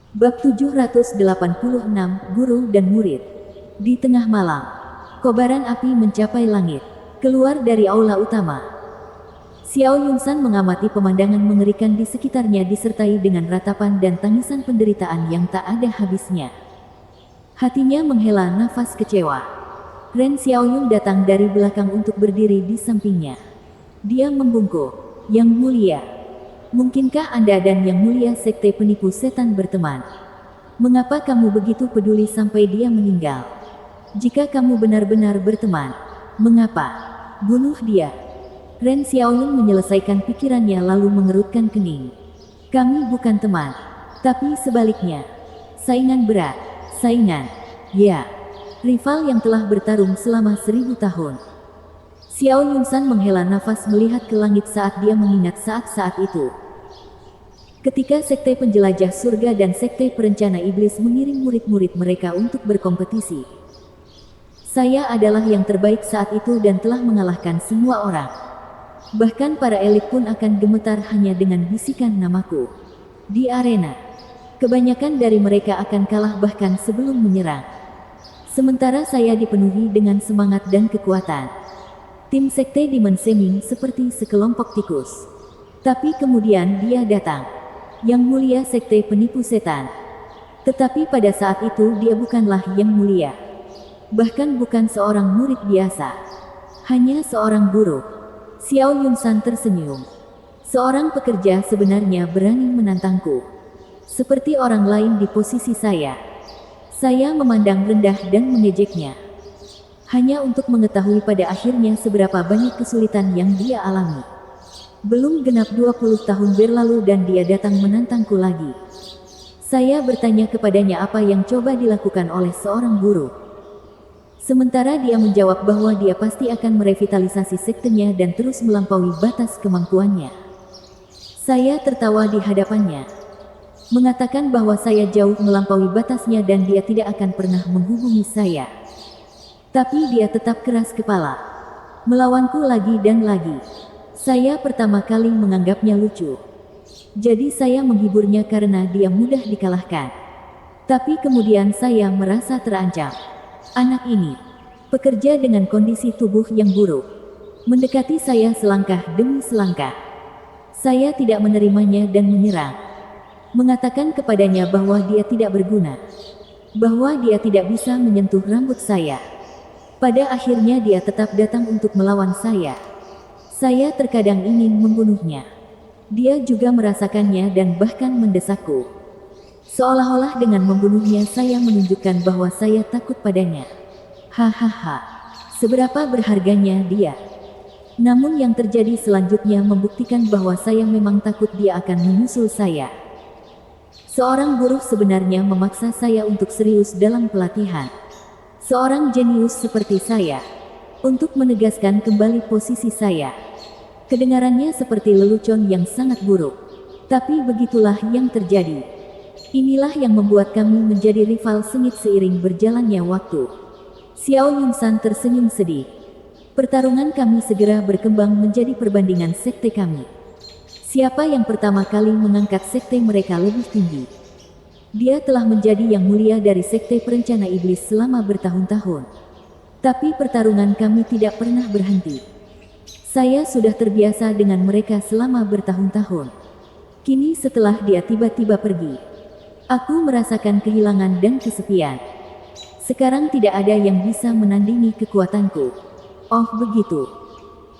Bab 786, Guru dan Murid. Di tengah malam, kobaran api mencapai langit. Keluar dari aula utama, Xiao Yunsan mengamati pemandangan mengerikan di sekitarnya disertai dengan ratapan dan tangisan penderitaan yang tak ada habisnya. Hatinya menghela nafas kecewa. Ren Xiaoyun datang dari belakang untuk berdiri di sampingnya. Dia membungkuk. Yang mulia, mungkinkah Anda dan Yang Mulia Sekte Penipu Setan berteman? Mengapa kamu begitu peduli sampai dia meninggal? Jika kamu benar-benar berteman, mengapa bunuh dia? Ren Xiaoyun menyelesaikan pikirannya lalu mengerutkan kening. Kami bukan teman, tapi sebaliknya. Saingan berat, saingan, ya. Rival yang telah bertarung selama 1000 tahun. Xiao Yunsan menghela nafas melihat ke langit saat dia mengingat saat-saat itu. Ketika Sekte Penjelajah Surga dan Sekte Perencana Iblis mengirim murid-murid mereka untuk berkompetisi. Saya adalah yang terbaik saat itu dan telah mengalahkan semua orang. Bahkan para elit pun akan gemetar hanya dengan bisikan namaku. Di arena, kebanyakan dari mereka akan kalah bahkan sebelum menyerang. Sementara saya dipenuhi dengan semangat dan kekuatan. Tim Sekte Demon Seming seperti sekelompok tikus. Tapi kemudian dia datang. Yang Mulia Sekte Penipu Setan. Tetapi pada saat itu dia bukanlah Yang Mulia. Bahkan bukan seorang murid biasa. Hanya seorang guru. Xiao Yunsan tersenyum. Seorang pekerja sebenarnya berani menantangku. Seperti orang lain di posisi saya. Saya memandang rendah dan mengejeknya. Hanya untuk mengetahui pada akhirnya seberapa banyak kesulitan yang dia alami. Belum genap 20 tahun berlalu dan dia datang menantangku lagi. Saya bertanya kepadanya apa yang coba dilakukan oleh seorang guru. Sementara dia menjawab bahwa dia pasti akan merevitalisasi sektenya dan terus melampaui batas kemampuannya. Saya tertawa di hadapannya. Mengatakan bahwa saya jauh melampaui batasnya dan dia tidak akan pernah menghubungi saya. Tapi dia tetap keras kepala. Melawanku lagi dan lagi. Saya pertama kali menganggapnya lucu. Jadi saya menghiburnya karena dia mudah dikalahkan. Tapi kemudian saya merasa terancam. Anak ini, pekerja dengan kondisi tubuh yang buruk, mendekati saya selangkah demi selangkah. Saya tidak menerimanya dan menyerang. Mengatakan kepadanya bahwa dia tidak berguna. Bahwa dia tidak bisa menyentuh rambut saya. Pada akhirnya dia tetap datang untuk melawan saya. Saya terkadang ingin membunuhnya. Dia juga merasakannya dan bahkan mendesakku. Seolah-olah dengan membunuhnya saya menunjukkan bahwa saya takut padanya. Hahaha. Seberapa berharganya dia. Namun yang terjadi selanjutnya membuktikan bahwa saya memang takut dia akan menyusul saya. Seorang guru sebenarnya memaksa saya untuk serius dalam pelatihan. Seorang jenius seperti saya. Untuk menegaskan kembali posisi saya. Kedengarannya seperti lelucon yang sangat buruk. Tapi begitulah yang terjadi. Inilah yang membuat kami menjadi rival sengit seiring berjalannya waktu. Xiao Yunsan tersenyum sedih. Pertarungan kami segera berkembang menjadi perbandingan sekte kami. Siapa yang pertama kali mengangkat sekte mereka lebih tinggi? Dia telah menjadi yang mulia dari Sekte Perencana Iblis selama bertahun-tahun. Tapi pertarungan kami tidak pernah berhenti. Saya sudah terbiasa dengan mereka selama bertahun-tahun. Kini setelah dia tiba-tiba pergi, aku merasakan kehilangan dan kesepian. Sekarang tidak ada yang bisa menandingi kekuatanku. Oh begitu.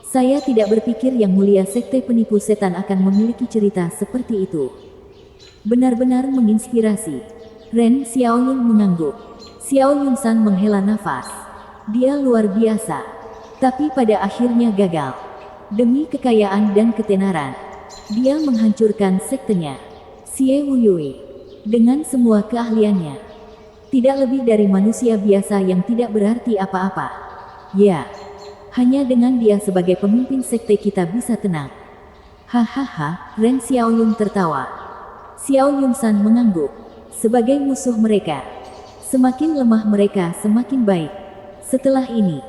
Saya tidak berpikir Yang Mulia Sekte Penipu Setan akan memiliki cerita seperti itu. Benar-benar menginspirasi. Ren Xiaoyun mengangguk. Xiao Yunsan menghela nafas. Dia luar biasa. Tapi pada akhirnya gagal. Demi kekayaan dan ketenaran, dia menghancurkan sektenya. Xie Wuyue. Dengan semua keahliannya. Tidak lebih dari manusia biasa yang tidak berarti apa-apa. Ya. Hanya dengan dia sebagai pemimpin sekte kita bisa tenang. Hahaha, Ren Xiaoyun tertawa. Xiao Yunsan mengangguk. Sebagai musuh mereka, semakin lemah mereka semakin baik. Setelah ini,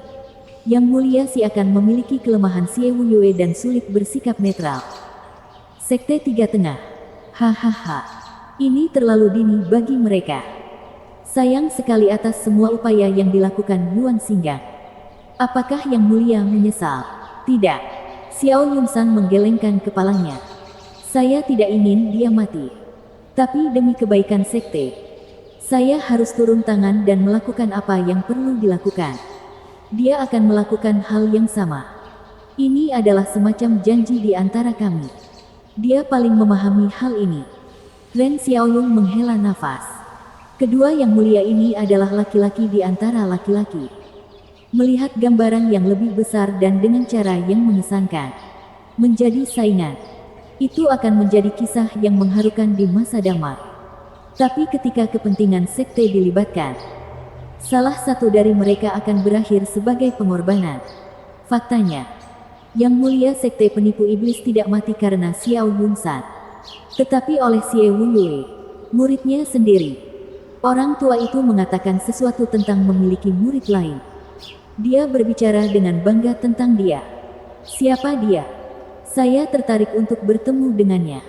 Yang Mulia Si akan memiliki kelemahan Xie Wuyue dan sulit bersikap netral. Sekte Tiga Tengah. Hahaha. Ini terlalu dini bagi mereka. Sayang sekali atas semua upaya yang dilakukan Yuan Xinggang. Apakah Yang Mulia menyesal? Tidak. Xiao Yunsan menggelengkan kepalanya. Saya tidak ingin dia mati. Tapi demi kebaikan sekte, saya harus turun tangan dan melakukan apa yang perlu dilakukan. Dia akan melakukan hal yang sama. Ini adalah semacam janji di antara kami. Dia paling memahami hal ini. Ren Xiaoyun menghela nafas. Kedua Yang Mulia ini adalah laki-laki di antara laki-laki. Melihat gambaran yang lebih besar dan dengan cara yang mengesankan. Menjadi saingan. Itu akan menjadi kisah yang mengharukan di masa damai. Tapi ketika kepentingan sekte dilibatkan, salah satu dari mereka akan berakhir sebagai pengorbanan. Faktanya, Yang Mulia sekte penipu iblis tidak mati karena Xiao Yunsan, tetapi oleh Xie Wuyue, muridnya sendiri. Orang tua itu mengatakan sesuatu tentang memiliki murid lain. Dia berbicara dengan bangga tentang dia. Siapa dia? Saya tertarik untuk bertemu dengannya.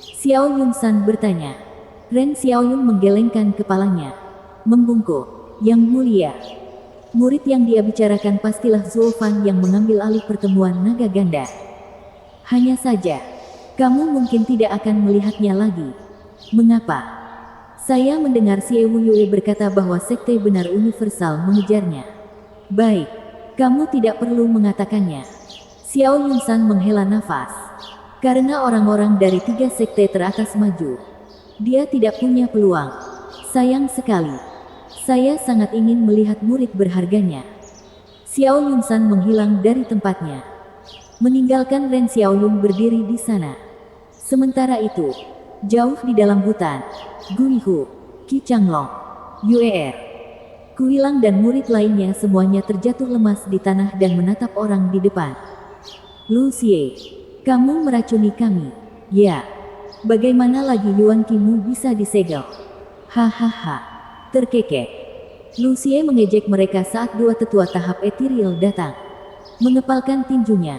Xiao Yunsan bertanya. Ren Xiaoyun menggelengkan kepalanya. Membungkuk. Yang Mulia. Murid yang dia bicarakan pastilah Zuo Fan yang mengambil alih pertemuan naga ganda. Hanya saja, kamu mungkin tidak akan melihatnya lagi. Mengapa? Saya mendengar Xie Wuyue berkata bahwa sekte benar universal mengejarnya. Baik, kamu tidak perlu mengatakannya. Xiao Yunsan menghela nafas. Karena orang-orang dari 3 sekte teratas maju, dia tidak punya peluang. Sayang sekali. Saya sangat ingin melihat murid berharganya. Xiao Yunsan menghilang dari tempatnya, meninggalkan Ren Xiaoyun berdiri di sana. Sementara itu, jauh di dalam hutan, Guihu, Qi Changlong, Yue, Kuilang dan murid lainnya semuanya terjatuh lemas di tanah dan menatap orang di depan. Lu Xie, kamu meracuni kami. Ya. Bagaimana lagi Yuan Qimu bisa disegel? Hahaha. Terkekeh. Lu Xie mengejek mereka saat 2 tetua tahap etiril datang. Mengepalkan tinjunya,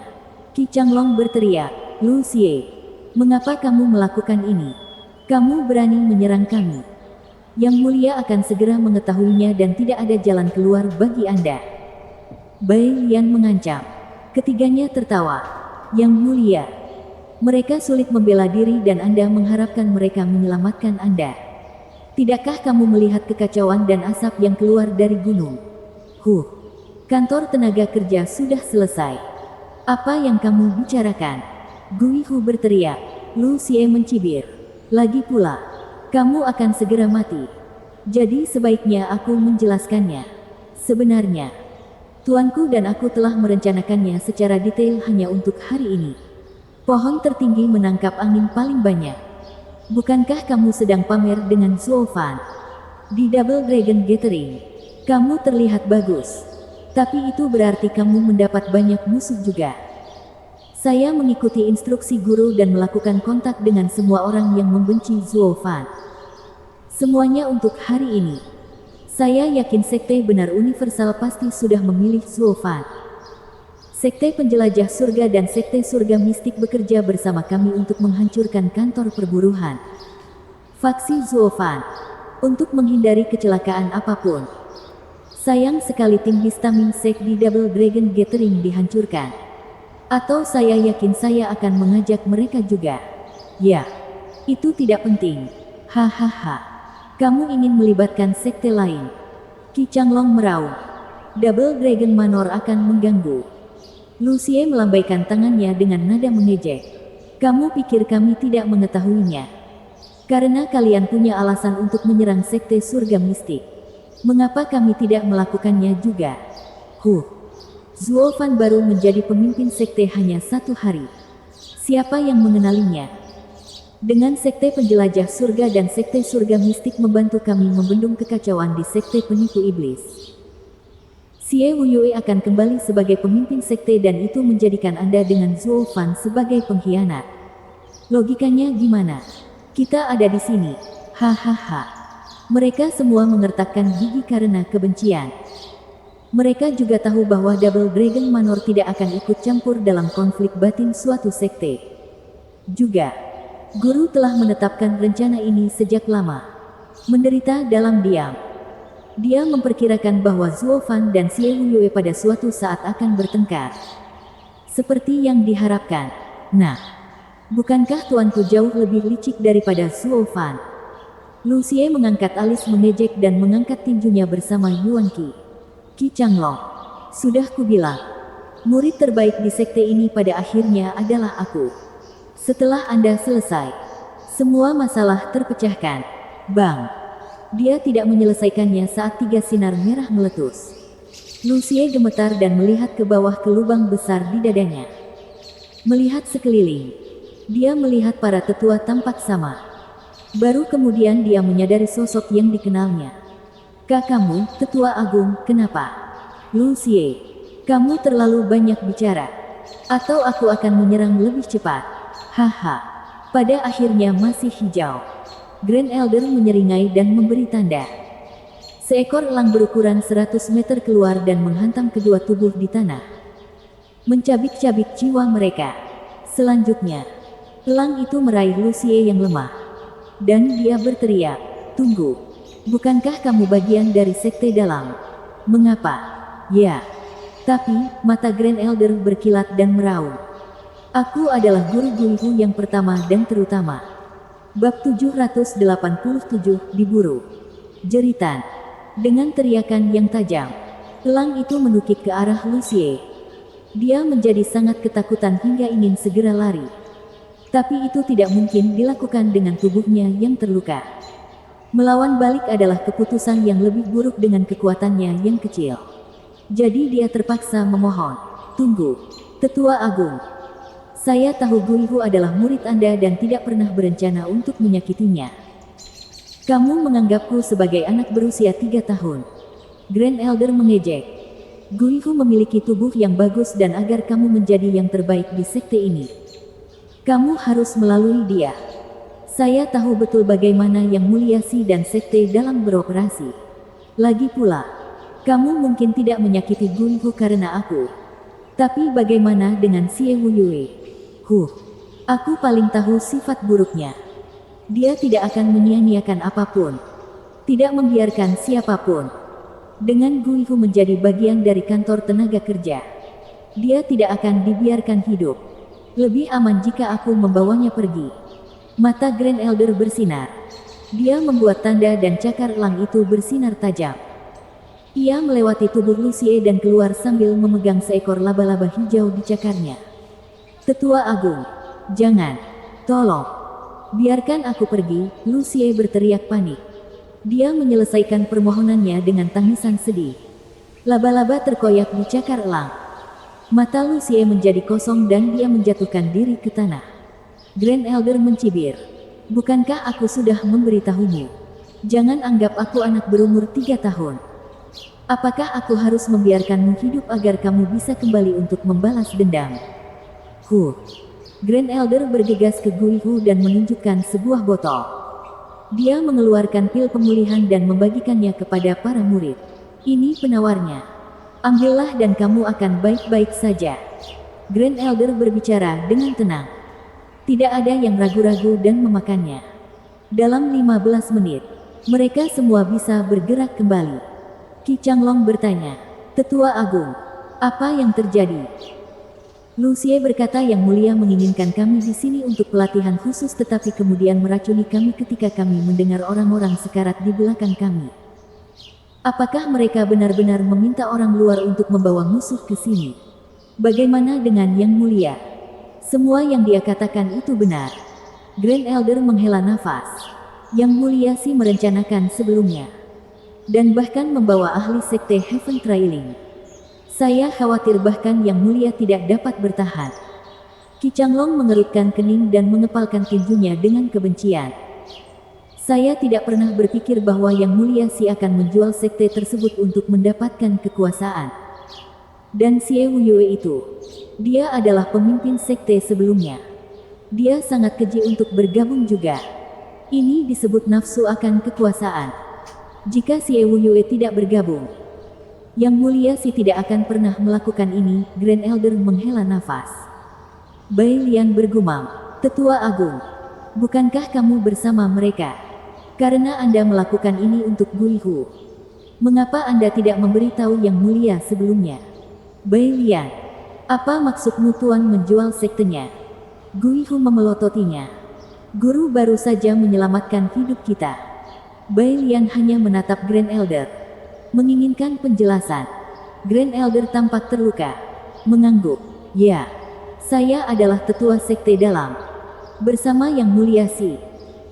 Qi Changlong berteriak, Lu Xie, mengapa kamu melakukan ini? Kamu berani menyerang kami. Yang Mulia akan segera mengetahuinya dan tidak ada jalan keluar bagi Anda. Bai Lian mengancam. Ketiganya tertawa. Yang Mulia, mereka sulit membela diri dan Anda mengharapkan mereka menyelamatkan Anda. Tidakkah kamu melihat kekacauan dan asap yang keluar dari gunung? Kantor tenaga kerja sudah selesai. Apa yang kamu bicarakan? Guihu berteriak. Lu Xie mencibir. Lagi pula, kamu akan segera mati. Jadi sebaiknya aku menjelaskannya. Sebenarnya, tuanku dan aku telah merencanakannya secara detail hanya untuk hari ini. Pohon tertinggi menangkap angin paling banyak. Bukankah kamu sedang pamer dengan Zuo Fan? Di Double Dragon Gathering, kamu terlihat bagus. Tapi itu berarti kamu mendapat banyak musuh juga. Saya mengikuti instruksi guru dan melakukan kontak dengan semua orang yang membenci Zuo Fan. Semuanya untuk hari ini. Saya yakin sekte benar universal pasti sudah memilih Zuo Fan. Sekte penjelajah surga dan sekte surga mistik bekerja bersama kami untuk menghancurkan kantor perburuhan faksi Zuo Fan, untuk menghindari kecelakaan apapun. Sayang sekali tim Histamine Sek di Double Dragon Gathering dihancurkan. Atau saya yakin saya akan mengajak mereka juga. Ya, itu tidak penting. Hahaha. Kamu ingin melibatkan sekte lain. Qi Changlong meraung. Double Dragon Manor akan mengganggu. Lu Xie melambaikan tangannya dengan nada mengejek. Kamu pikir kami tidak mengetahuinya? Karena kalian punya alasan untuk menyerang sekte surga mistik. Mengapa kami tidak melakukannya juga? Zuo Fan baru menjadi pemimpin sekte hanya 1 hari. Siapa yang mengenalinya? Dengan sekte penjelajah surga dan sekte surga mistik membantu kami membendung kekacauan di sekte penipu iblis. Xie Wuyue akan kembali sebagai pemimpin sekte dan itu menjadikan Anda dengan Zuo Fan sebagai pengkhianat. Logikanya gimana? Kita ada di sini. Hahaha. Mereka semua mengertakkan gigi karena kebencian. Mereka juga tahu bahwa Double Dragon Manor tidak akan ikut campur dalam konflik batin suatu sekte. Juga, Guru telah menetapkan rencana ini sejak lama. Menderita dalam diam. Dia memperkirakan bahwa Zuo Fan dan Xie Yue pada suatu saat akan bertengkar. Seperti yang diharapkan. Nah, bukankah tuanku jauh lebih licik daripada Zuo Fan? Lu Xie mengangkat alis mengejek dan mengangkat tinjunya bersama Yuan Qi. Qi Changlong, sudah kubilang, murid terbaik di sekte ini pada akhirnya adalah aku. Setelah Anda selesai, semua masalah terpecahkan. Bang! Dia tidak menyelesaikannya saat 3 sinar merah meletus. Lu Xie gemetar dan melihat ke bawah ke lubang besar di dadanya. Melihat sekeliling, dia melihat para tetua tampak sama. Baru kemudian dia menyadari sosok yang dikenalnya. Kakakmu, Tetua Agung, kenapa? Lu Xie, kamu terlalu banyak bicara. Atau aku akan menyerang lebih cepat. Haha, pada akhirnya masih hijau. Grand Elder menyeringai dan memberi tanda. Seekor elang berukuran 100 meter keluar dan menghantam kedua tubuh di tanah. Mencabik-cabik jiwa mereka. Selanjutnya, elang itu meraih Lu Xie yang lemah. Dan dia berteriak, tunggu, bukankah kamu bagian dari sekte dalam? Mengapa? Ya. Tapi, mata Grand Elder berkilat dan meraung. Aku adalah guru Guihu yang pertama dan terutama. Bab 787 diburu. Jeritan. Dengan teriakan yang tajam, elang itu menukik ke arah Lu Xie. Dia menjadi sangat ketakutan hingga ingin segera lari. Tapi itu tidak mungkin dilakukan dengan tubuhnya yang terluka. Melawan balik adalah keputusan yang lebih buruk dengan kekuatannya yang kecil. Jadi dia terpaksa memohon, tunggu, Tetua Agung. Saya tahu Guihu adalah murid Anda dan tidak pernah berencana untuk menyakitinya. Kamu menganggapku sebagai anak berusia 3 tahun. Grand Elder mengejek. Guihu memiliki tubuh yang bagus dan agar kamu menjadi yang terbaik di sekte ini, kamu harus melalui dia. Saya tahu betul bagaimana Yang Mulia Si dan sekte dalam beroperasi. Lagi pula, kamu mungkin tidak menyakiti Guihu karena aku. Tapi bagaimana dengan Xie Yue? Aku paling tahu sifat buruknya. Dia tidak akan menyia-nyiakan apapun. Tidak membiarkan siapapun. Dengan Guihu menjadi bagian dari kantor tenaga kerja, dia tidak akan dibiarkan hidup. Lebih aman jika aku membawanya pergi. Mata Grand Elder bersinar. Dia membuat tanda dan cakar elang itu bersinar tajam. Ia melewati tubuh Lu Xie dan keluar sambil memegang seekor laba-laba hijau di cakarnya. Tetua Agung, jangan, tolong, biarkan aku pergi, Lu Xie berteriak panik. Dia menyelesaikan permohonannya dengan tangisan sedih. Laba-laba terkoyak di cakar elang. Mata Lu Xie menjadi kosong dan dia menjatuhkan diri ke tanah. Grand Elder mencibir. Bukankah aku sudah memberitahumu? Jangan anggap aku anak berumur 3 tahun. Apakah aku harus membiarkanmu hidup agar kamu bisa kembali untuk membalas dendam? Grand Elder bergegas ke Guihu dan menunjukkan sebuah botol. Dia mengeluarkan pil pemulihan dan membagikannya kepada para murid. Ini penawarnya. Ambillah dan kamu akan baik-baik saja. Grand Elder berbicara dengan tenang. Tidak ada yang ragu-ragu dan memakannya. Dalam 15 menit, mereka semua bisa bergerak kembali. Qi Changlong bertanya, Tetua Agung, apa yang terjadi? Lu Xie berkata Yang Mulia menginginkan kami di sini untuk pelatihan khusus tetapi kemudian meracuni kami ketika kami mendengar orang-orang sekarat di belakang kami. Apakah mereka benar-benar meminta orang luar untuk membawa musuh ke sini? Bagaimana dengan Yang Mulia? Semua yang dia katakan itu benar. Grand Elder menghela nafas. Yang Mulia Si merencanakan sebelumnya. Dan bahkan membawa ahli sekte Heaven Trailing. Saya khawatir bahkan Yang Mulia tidak dapat bertahan. Qi Changlong mengerutkan kening dan mengepalkan tinjunya dengan kebencian. Saya tidak pernah berpikir bahwa Yang Mulia Si akan menjual sekte tersebut untuk mendapatkan kekuasaan. Dan Xie Yue itu, dia adalah pemimpin sekte sebelumnya. Dia sangat keji untuk bergabung juga. Ini disebut nafsu akan kekuasaan. Jika Xie Yue tidak bergabung, Yang Mulia Si tidak akan pernah melakukan ini. Grand Elder menghela nafas. Bai Lian bergumam, Tetua Agung, Bukankah kamu bersama mereka? Karena Anda melakukan ini untuk Guihu. Mengapa Anda tidak memberitahu Yang Mulia sebelumnya? Bai Lian, apa maksudmu Tuan menjual sektenya? Guihu memelototinya. Guru baru saja menyelamatkan hidup kita. Bai Lian hanya menatap Grand Elder, menginginkan penjelasan. Grand Elder tampak terluka, mengangguk. Ya, saya adalah tetua sekte dalam, bersama Yang Mulia Si.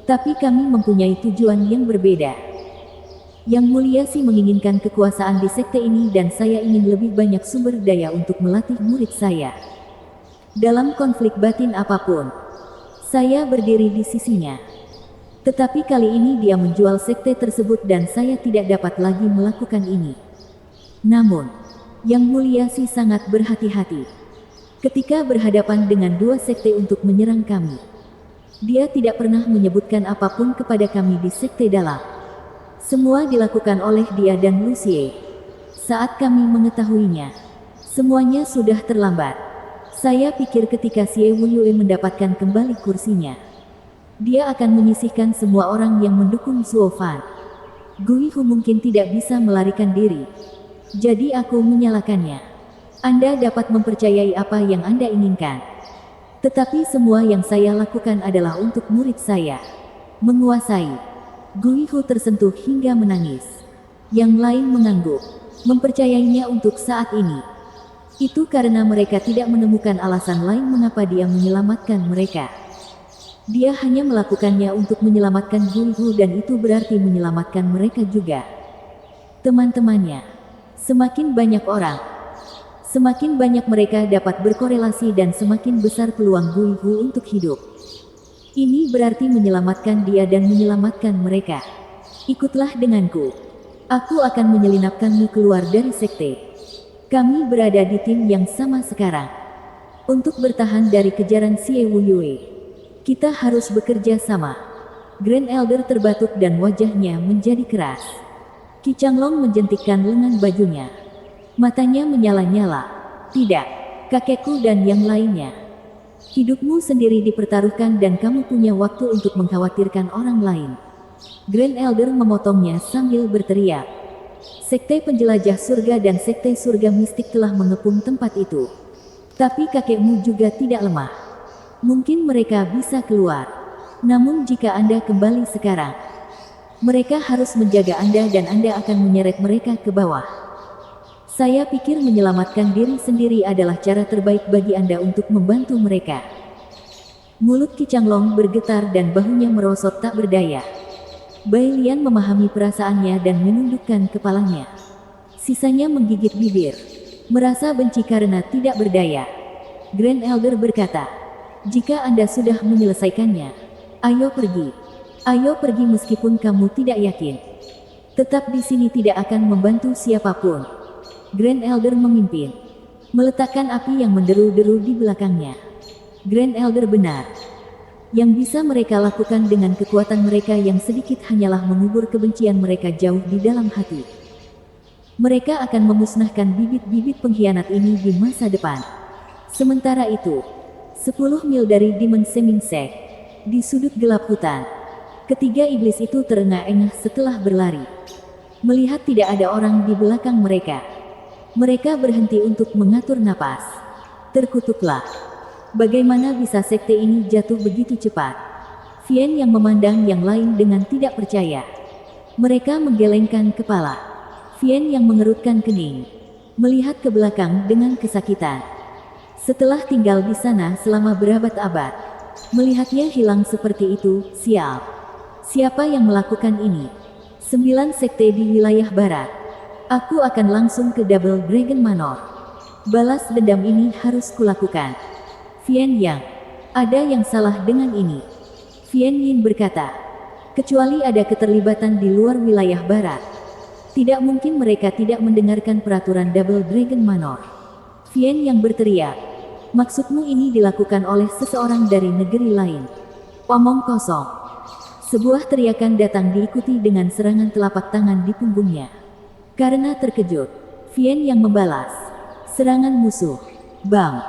Tapi kami mempunyai tujuan yang berbeda. Yang Mulia Si menginginkan kekuasaan di sekte ini dan saya ingin lebih banyak sumber daya untuk melatih murid saya. Dalam konflik batin apapun, saya berdiri di sisinya. Tetapi kali ini dia menjual sekte tersebut dan saya tidak dapat lagi melakukan ini. Namun, Yang Mulia Si sangat berhati-hati ketika berhadapan dengan dua sekte untuk menyerang kami. Dia tidak pernah menyebutkan apapun kepada kami di sekte dalam. Semua dilakukan oleh dia dan Lucie. Saat kami mengetahuinya, semuanya sudah terlambat. Saya pikir ketika Xie Wuyue mendapatkan kembali kursinya, dia akan menyisihkan semua orang yang mendukung Zuo Fan. Guihu mungkin tidak bisa melarikan diri. Jadi aku menyalakannya. Anda dapat mempercayai apa yang Anda inginkan. Tetapi semua yang saya lakukan adalah untuk murid saya. Menguasai. Guihu tersentuh hingga menangis. Yang lain mengangguk, mempercayainya untuk saat ini. Itu karena mereka tidak menemukan alasan lain mengapa dia menyelamatkan mereka. Dia hanya melakukannya untuk menyelamatkan Guihu dan itu berarti menyelamatkan mereka juga. Teman-temannya. Semakin banyak orang, semakin banyak mereka dapat berkorelasi dan semakin besar peluang Guihu untuk hidup. Ini berarti menyelamatkan dia dan menyelamatkan mereka. Ikutlah denganku. Aku akan menyelinapkanmu keluar dari sekte. Kami berada di tim yang sama sekarang. Untuk bertahan dari kejaran Xie Wuyue, kita harus bekerja sama. Grand Elder terbatuk dan wajahnya menjadi keras. Qi Changlong menjentikkan lengan bajunya. Matanya menyala-nyala. Tidak, kakekku dan yang lainnya. Hidupmu sendiri dipertaruhkan dan kamu punya waktu untuk mengkhawatirkan orang lain. Grand Elder memotongnya sambil berteriak. Sekte penjelajah surga dan sekte surga mistik telah mengepung tempat itu. Tapi kakekmu juga tidak lemah. Mungkin mereka bisa keluar. Namun jika Anda kembali sekarang, mereka harus menjaga Anda dan Anda akan menyeret mereka ke bawah. Saya pikir menyelamatkan diri sendiri adalah cara terbaik bagi Anda untuk membantu mereka. Mulut Qi Changlong bergetar dan bahunya merosot tak berdaya. Bai Lian memahami perasaannya dan menundukkan kepalanya. Sisanya menggigit bibir, merasa benci karena tidak berdaya. Grand Elder berkata, "Jika Anda sudah menyelesaikannya, ayo pergi. Ayo pergi meskipun kamu tidak yakin. Tetap di sini tidak akan membantu siapapun." Grand Elder memimpin, meletakkan api yang menderu-deru di belakangnya. Grand Elder benar. Yang bisa mereka lakukan dengan kekuatan mereka yang sedikit hanyalah mengubur kebencian mereka jauh di dalam hati. Mereka akan memusnahkan bibit-bibit pengkhianat ini di masa depan. Sementara itu, 10 mil dari Demon Semingsek, di sudut gelap hutan, ketiga iblis itu terengah-engah setelah berlari. Melihat tidak ada orang di belakang mereka, mereka berhenti untuk mengatur napas. Terkutuklah. Bagaimana bisa sekte ini jatuh begitu cepat? Vian yang memandang yang lain dengan tidak percaya. Mereka menggelengkan kepala. Vian yang mengerutkan kening, melihat ke belakang dengan kesakitan. Setelah tinggal di sana selama berabad-abad, melihatnya hilang seperti itu, sial. Siapa yang melakukan ini? 9 sekte di wilayah barat. Aku akan langsung ke Double Dragon Manor. Balas dendam ini harus kulakukan. Vian Yang, ada yang salah dengan ini. Vian Yin berkata, kecuali ada keterlibatan di luar wilayah barat. Tidak mungkin mereka tidak mendengarkan peraturan Double Dragon Manor. Vian Yang berteriak, maksudmu ini dilakukan oleh seseorang dari negeri lain? Omong kosong. Sebuah teriakan datang diikuti dengan serangan telapak tangan di punggungnya. Karena terkejut, Vian yang membalas serangan musuh. Bang!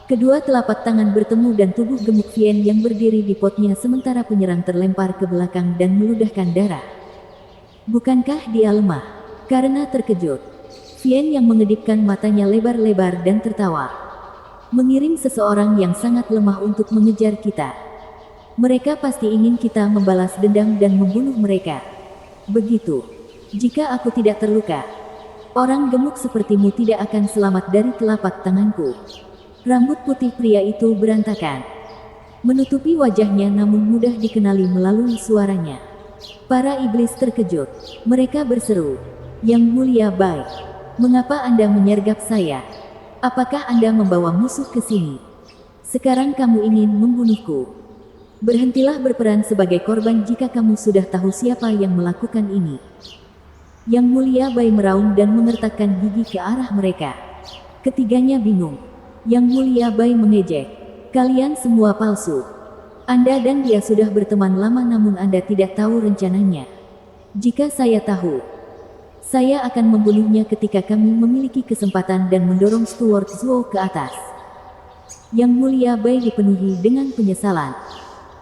Kedua telapak tangan bertemu dan tubuh gemuk Vien yang berdiri di potnya sementara penyerang terlempar ke belakang dan meludahkan darah. Bukankah dia lemah? Karena terkejut, Vien yang mengedipkan matanya lebar-lebar dan tertawa. Mengirim seseorang yang sangat lemah untuk mengejar kita. Mereka pasti ingin kita membalas dendam dan membunuh mereka. Begitu. Jika aku tidak terluka, orang gemuk sepertimu tidak akan selamat dari telapak tanganku. Rambut putih pria itu berantakan, menutupi wajahnya namun mudah dikenali melalui suaranya. Para iblis terkejut. Mereka berseru, "Yang Mulia Bai, mengapa Anda menyergap saya? Apakah Anda membawa musuh ke sini? Sekarang kamu ingin membunuhku? Berhentilah berperan sebagai korban jika kamu sudah tahu siapa yang melakukan ini." Yang Mulia Bai meraung dan mengertakkan gigi ke arah mereka. Ketiganya bingung. Yang Mulia Bai mengejek, "Kalian semua palsu. Anda dan dia sudah berteman lama namun Anda tidak tahu rencananya. Jika saya tahu, saya akan membunuhnya ketika kami memiliki kesempatan," dan mendorong Stuart Zuo ke atas. Yang Mulia Bai dipenuhi dengan penyesalan.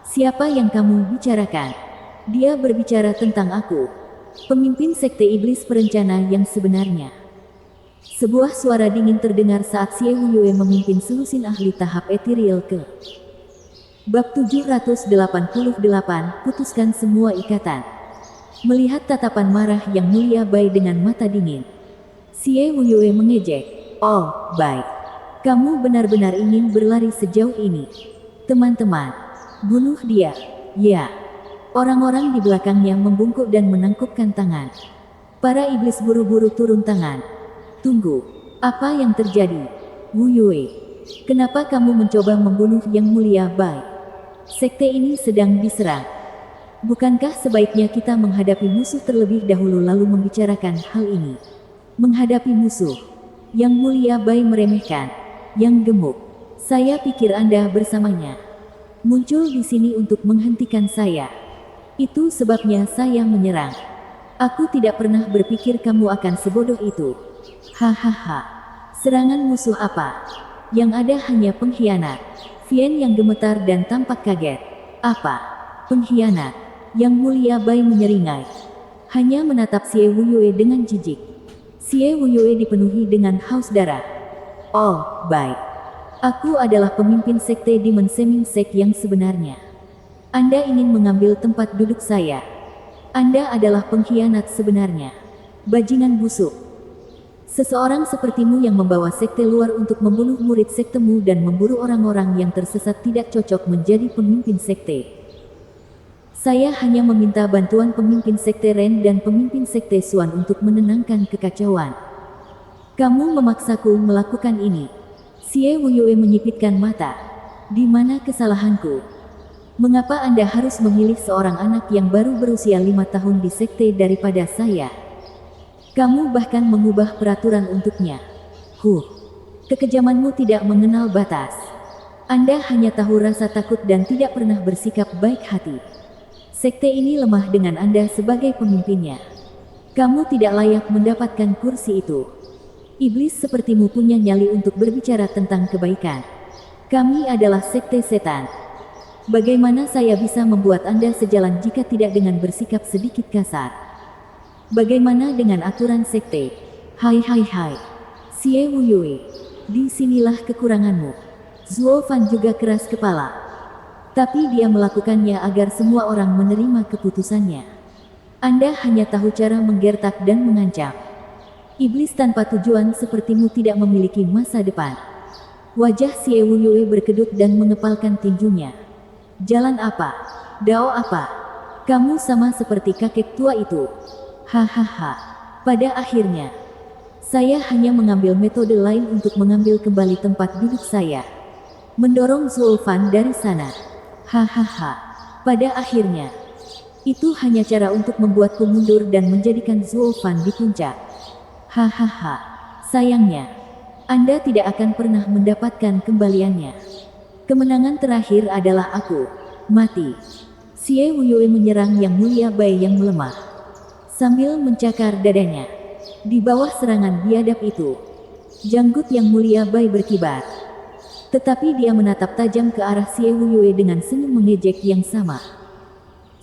"Siapa yang kamu bicarakan?" "Dia berbicara tentang aku, pemimpin sekte iblis perencana yang sebenarnya." Sebuah suara dingin terdengar saat Xie Huyue memimpin selusin ahli tahap ethereal ke. Bab 788, putuskan semua ikatan. Melihat tatapan marah Yang Mulia Bai dengan mata dingin, Xie Huyue mengejek, "Oh, Bai. Kamu benar-benar ingin berlari sejauh ini? Teman-teman, bunuh dia." "Ya." Orang-orang di belakangnya membungkuk dan menangkupkan tangan. Para iblis buru-buru turun tangan. "Tunggu, apa yang terjadi? Wu Yue, kenapa kamu mencoba membunuh Yang Mulia Bai? Sekte ini sedang diserang. Bukankah sebaiknya kita menghadapi musuh terlebih dahulu lalu membicarakan hal ini?" "Menghadapi musuh?" Yang Mulia Bai meremehkan. "Yang gemuk. Saya pikir Anda bersamanya. Muncul di sini untuk menghentikan saya. Itu sebabnya saya menyerang. Aku tidak pernah berpikir kamu akan sebodoh itu." "Hahaha. Serangan musuh apa? Yang ada hanya pengkhianat." Vien yang gemetar dan tampak kaget. "Apa? Pengkhianat?" Yang Mulia Bai menyeringai. Hanya menatap Xie Huyue dengan jijik. Xie Huyue dipenuhi dengan haus darah. "Oh, Bai. Aku adalah pemimpin sekte Demon Seming Sek yang sebenarnya. Anda ingin mengambil tempat duduk saya. Anda adalah pengkhianat sebenarnya. Bajingan busuk. Seseorang sepertimu yang membawa sekte luar untuk membunuh murid sektemu dan memburu orang-orang yang tersesat tidak cocok menjadi pemimpin sekte. Saya hanya meminta bantuan pemimpin sekte Ren dan pemimpin sekte Xuan untuk menenangkan kekacauan. Kamu memaksaku melakukan ini." Xie Huyue menyipitkan mata. "Di mana kesalahanku? Mengapa Anda harus memilih seorang anak yang baru berusia 5 tahun di sekte daripada saya? Kamu bahkan mengubah peraturan untuknya. Kekejamanmu tidak mengenal batas. Anda hanya tahu rasa takut dan tidak pernah bersikap baik hati. Sekte ini lemah dengan Anda sebagai pemimpinnya. Kamu tidak layak mendapatkan kursi itu. Iblis sepertimu punya nyali untuk berbicara tentang kebaikan. Kami adalah sekte setan. Bagaimana saya bisa membuat Anda sejalan jika tidak dengan bersikap sedikit kasar? Bagaimana dengan aturan sekte? Hai. Xie Huyue, disinilah kekuranganmu." Zuo Fan juga keras kepala. Tapi dia melakukannya agar semua orang menerima keputusannya. "Anda hanya tahu cara menggertak dan mengancam. Iblis tanpa tujuan sepertimu tidak memiliki masa depan." Wajah Xie Huyue berkedut dan mengepalkan tinjunya. "Jalan apa? Dao apa? Kamu sama seperti kakek tua itu." Hahaha. "Pada akhirnya, saya hanya mengambil metode lain untuk mengambil kembali tempat duduk saya." Mendorong Zuo Fan dari sana. "Hahaha. Pada akhirnya, itu hanya cara untuk membuatku mundur dan menjadikan Zuo Fan di puncak. Hahaha. Sayangnya, Anda tidak akan pernah mendapatkan kembaliannya. Kemenangan terakhir adalah aku. Mati." Xie Huyue menyerang Yang Mulia Bai yang melemah. Sambil mencakar dadanya. Di bawah serangan biadab itu, janggut Yang Mulia Bai berkibar. Tetapi dia menatap tajam ke arah Xie Wuyue dengan senyum mengejek yang sama.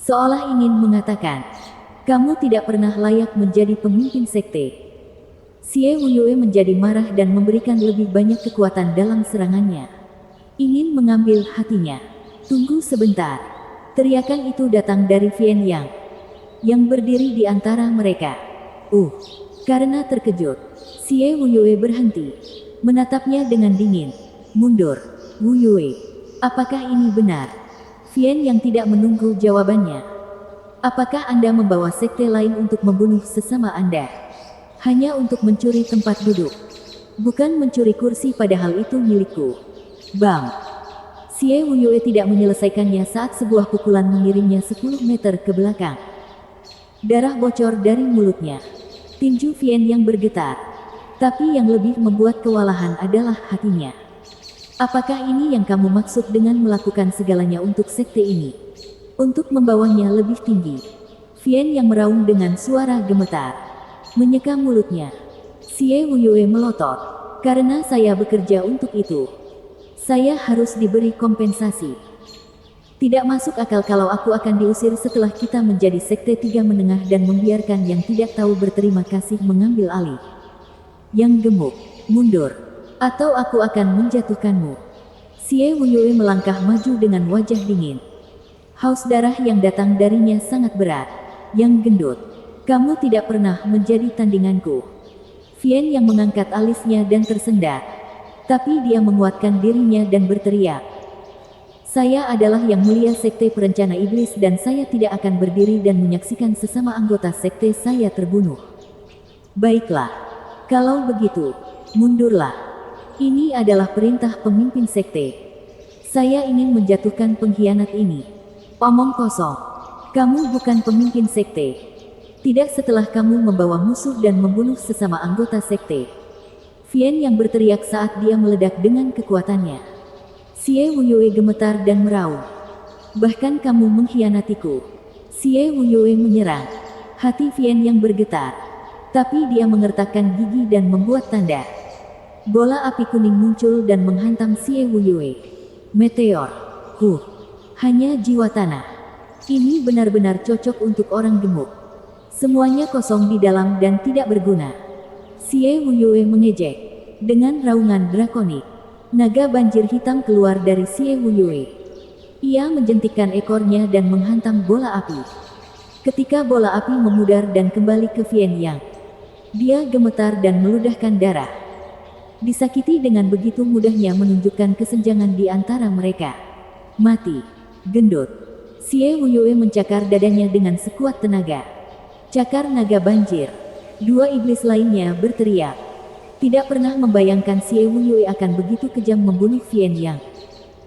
Seolah ingin mengatakan, kamu tidak pernah layak menjadi pemimpin sekte. Xie Wuyue menjadi marah dan memberikan lebih banyak kekuatan dalam serangannya. Ingin mengambil hatinya. Tunggu sebentar. Teriakan itu datang dari Vian Yang, yang berdiri di antara mereka. Karena terkejut, Xie Wuyue berhenti, menatapnya dengan dingin. Mundur, Wuyue. Apakah ini benar? Vian Yang tidak menunggu jawabannya. Apakah Anda membawa sekte lain untuk membunuh sesama Anda? Hanya untuk mencuri tempat duduk. Bukan mencuri kursi padahal itu milikku. Bang! Xie Wuyue tidak menyelesaikannya saat sebuah pukulan mengirimnya 10 meter ke belakang. Darah bocor dari mulutnya. Tinju Vian Yang bergetar. Tapi yang lebih membuat kewalahan adalah hatinya. Apakah ini yang kamu maksud dengan melakukan segalanya untuk sekte ini? Untuk membawanya lebih tinggi. Vian Yang meraung dengan suara gemetar. Menyeka mulutnya. Xie Wuyue melotot. Karena saya bekerja untuk itu. Saya harus diberi kompensasi. Tidak masuk akal kalau aku akan diusir setelah kita menjadi sekte tiga menengah dan membiarkan yang tidak tahu berterima kasih mengambil alih. Yang gemuk, mundur. Atau aku akan menjatuhkanmu. Xie Wuyue melangkah maju dengan wajah dingin. Haus darah yang datang darinya sangat berat. Yang gendut. Kamu tidak pernah menjadi tandinganku. Vian Yang mengangkat alisnya dan tersendat. Tapi dia menguatkan dirinya dan berteriak. Saya adalah yang mulia sekte perencana iblis dan saya tidak akan berdiri dan menyaksikan sesama anggota sekte saya terbunuh. Baiklah. Kalau begitu, mundurlah. Ini adalah perintah pemimpin sekte. Saya ingin menjatuhkan pengkhianat ini. Omong kosong. Kamu bukan pemimpin sekte. Tidak setelah kamu membawa musuh dan membunuh sesama anggota sekte. Vian Yang berteriak saat dia meledak dengan kekuatannya. Xie Wuyue gemetar dan meraung. Bahkan kamu mengkhianatiku. Xie Wuyue menyerang. Hati Vian Yang bergetar. Tapi dia mengertakkan gigi dan membuat tanda. Bola api kuning muncul dan menghantam Xie Wuyue. Meteor. Hanya jiwa tanah. Ini benar-benar cocok untuk orang gemuk. Semuanya kosong di dalam dan tidak berguna. Xie Wuyue mengejek. Dengan raungan drakonik. Naga banjir hitam keluar dari Xie Wuyue. Ia menjentikkan ekornya dan menghantam bola api. Ketika bola api memudar dan kembali ke Vian Yang, dia gemetar dan meludahkan darah. Disakiti dengan begitu mudahnya menunjukkan kesenjangan di antara mereka. Mati. Gendut. Xie Wuyue mencakar dadanya dengan sekuat tenaga. Cakar naga banjir. Dua iblis lainnya berteriak. Tidak pernah membayangkan Xie Wuyue akan begitu kejam membunuh Vian Yang,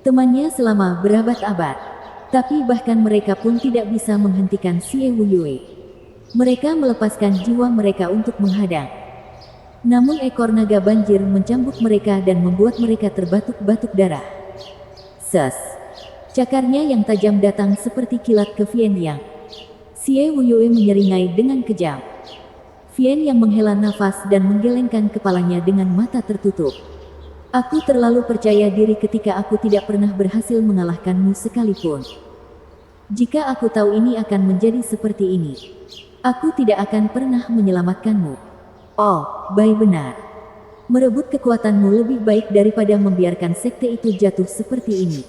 temannya selama berabad-abad. Tapi bahkan mereka pun tidak bisa menghentikan Xie Wuyue. Mereka melepaskan jiwa mereka untuk menghadang. Namun ekor naga banjir mencambuk mereka dan membuat mereka terbatuk-batuk darah. Ses. Cakarnya yang tajam datang seperti kilat ke Vian Yang. Xie Wuyue menyeringai dengan kejam. Vian Yang menghela nafas dan menggelengkan kepalanya dengan mata tertutup. Aku terlalu percaya diri ketika aku tidak pernah berhasil mengalahkanmu sekalipun. Jika aku tahu ini akan menjadi seperti ini, aku tidak akan pernah menyelamatkanmu. Oh, baik benar. Merebut kekuatanmu lebih baik daripada membiarkan sekte itu jatuh seperti ini.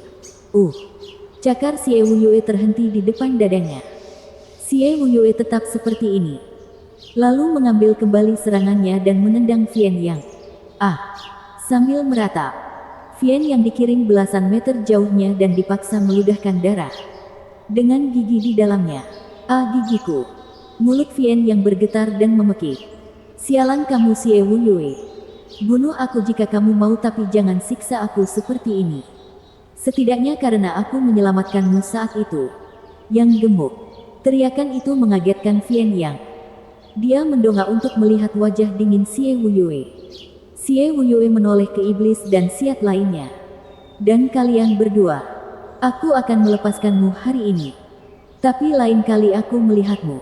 Cakar Xie Wuyue terhenti di depan dadanya. Xie Wuyue tetap seperti ini. Lalu mengambil kembali serangannya dan menendang Vian Yang. Sambil meratap. Vian Yang dikirim belasan meter jauhnya dan dipaksa meludahkan darah. Dengan gigi di dalamnya. Gigiku. Mulut Vian Yang bergetar dan memekik. Sialan kamu Xie Wuyue. Bunuh aku jika kamu mau tapi jangan siksa aku seperti ini. Setidaknya karena aku menyelamatkanmu saat itu. Yang gemuk. Teriakan itu mengagetkan Vian Yang. Dia mendongak untuk melihat wajah dingin Xie Wuyue. Xie Wuyue menoleh ke iblis dan siat lainnya. Dan kalian berdua. Aku akan melepaskanmu hari ini. Tapi lain kali aku melihatmu.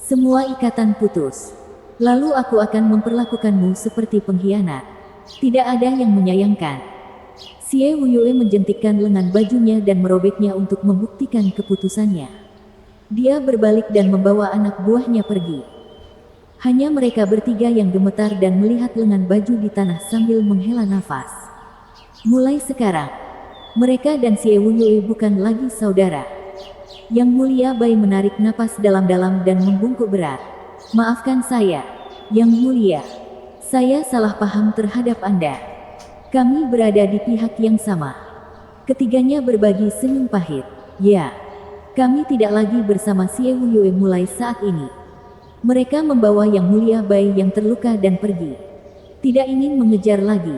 Semua ikatan putus. Lalu aku akan memperlakukanmu seperti pengkhianat. Tidak ada yang menyayangkan. Xie Wuyue menjentikkan lengan bajunya dan merobeknya untuk membuktikan keputusannya. Dia berbalik dan membawa anak buahnya pergi. Hanya mereka bertiga yang gemetar dan melihat lengan baju di tanah sambil menghela nafas. Mulai sekarang, mereka dan Xie Wuyue bukan lagi saudara. Yang Mulia Bai menarik napas dalam-dalam dan membungkuk berat. Maafkan saya, Yang Mulia. Saya salah paham terhadap Anda. Kami berada di pihak yang sama. Ketiganya berbagi senyum pahit. Ya, kami tidak lagi bersama Xie Wuyue mulai saat ini. Mereka membawa Yang Mulia Bai yang terluka dan pergi. Tidak ingin mengejar lagi.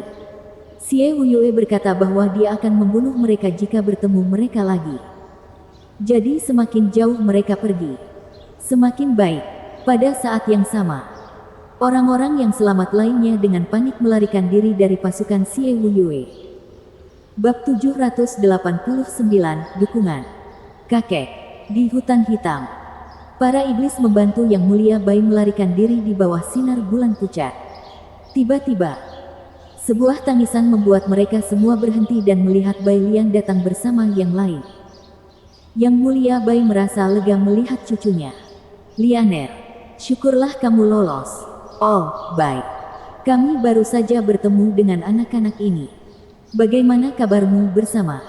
Xie Wuyue berkata bahwa dia akan membunuh mereka jika bertemu mereka lagi. Jadi semakin jauh mereka pergi, semakin baik. Pada saat yang sama, orang-orang yang selamat lainnya dengan panik melarikan diri dari pasukan Xie Wuyue. Bab 789, Dukungan. Kakek, di hutan hitam. Para iblis membantu Yang Mulia Bai melarikan diri di bawah sinar bulan pucat. Tiba-tiba, sebuah tangisan membuat mereka semua berhenti dan melihat Bai Lian datang bersama yang lain. Yang Mulia Bai merasa lega melihat cucunya. Lianer, syukurlah kamu lolos. Oh, baik. Kami baru saja bertemu dengan anak-anak ini. Bagaimana kabarmu bersama?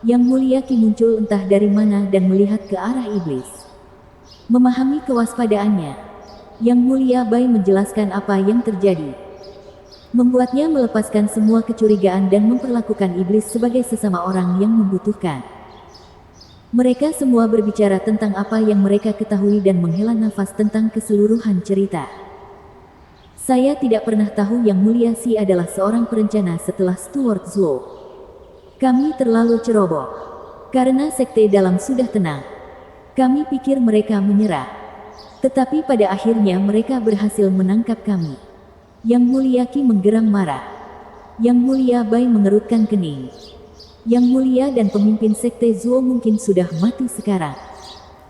Yang Mulia Qi muncul entah dari mana dan melihat ke arah iblis. Memahami kewaspadaannya, Yang Mulia Bai menjelaskan apa yang terjadi. Membuatnya melepaskan semua kecurigaan dan memperlakukan iblis sebagai sesama orang yang membutuhkan. Mereka semua berbicara tentang apa yang mereka ketahui dan menghela nafas tentang keseluruhan cerita. Saya tidak pernah tahu Yang Mulia Xi adalah seorang perencana setelah Stuart Zhou. Kami terlalu ceroboh. Karena sekte dalam sudah tenang. Kami pikir mereka menyerah. Tetapi pada akhirnya mereka berhasil menangkap kami. Yang Mulia Qi menggeram marah. Yang Mulia Bai mengerutkan kening. Yang Mulia dan pemimpin sekte Zhou mungkin sudah mati sekarang.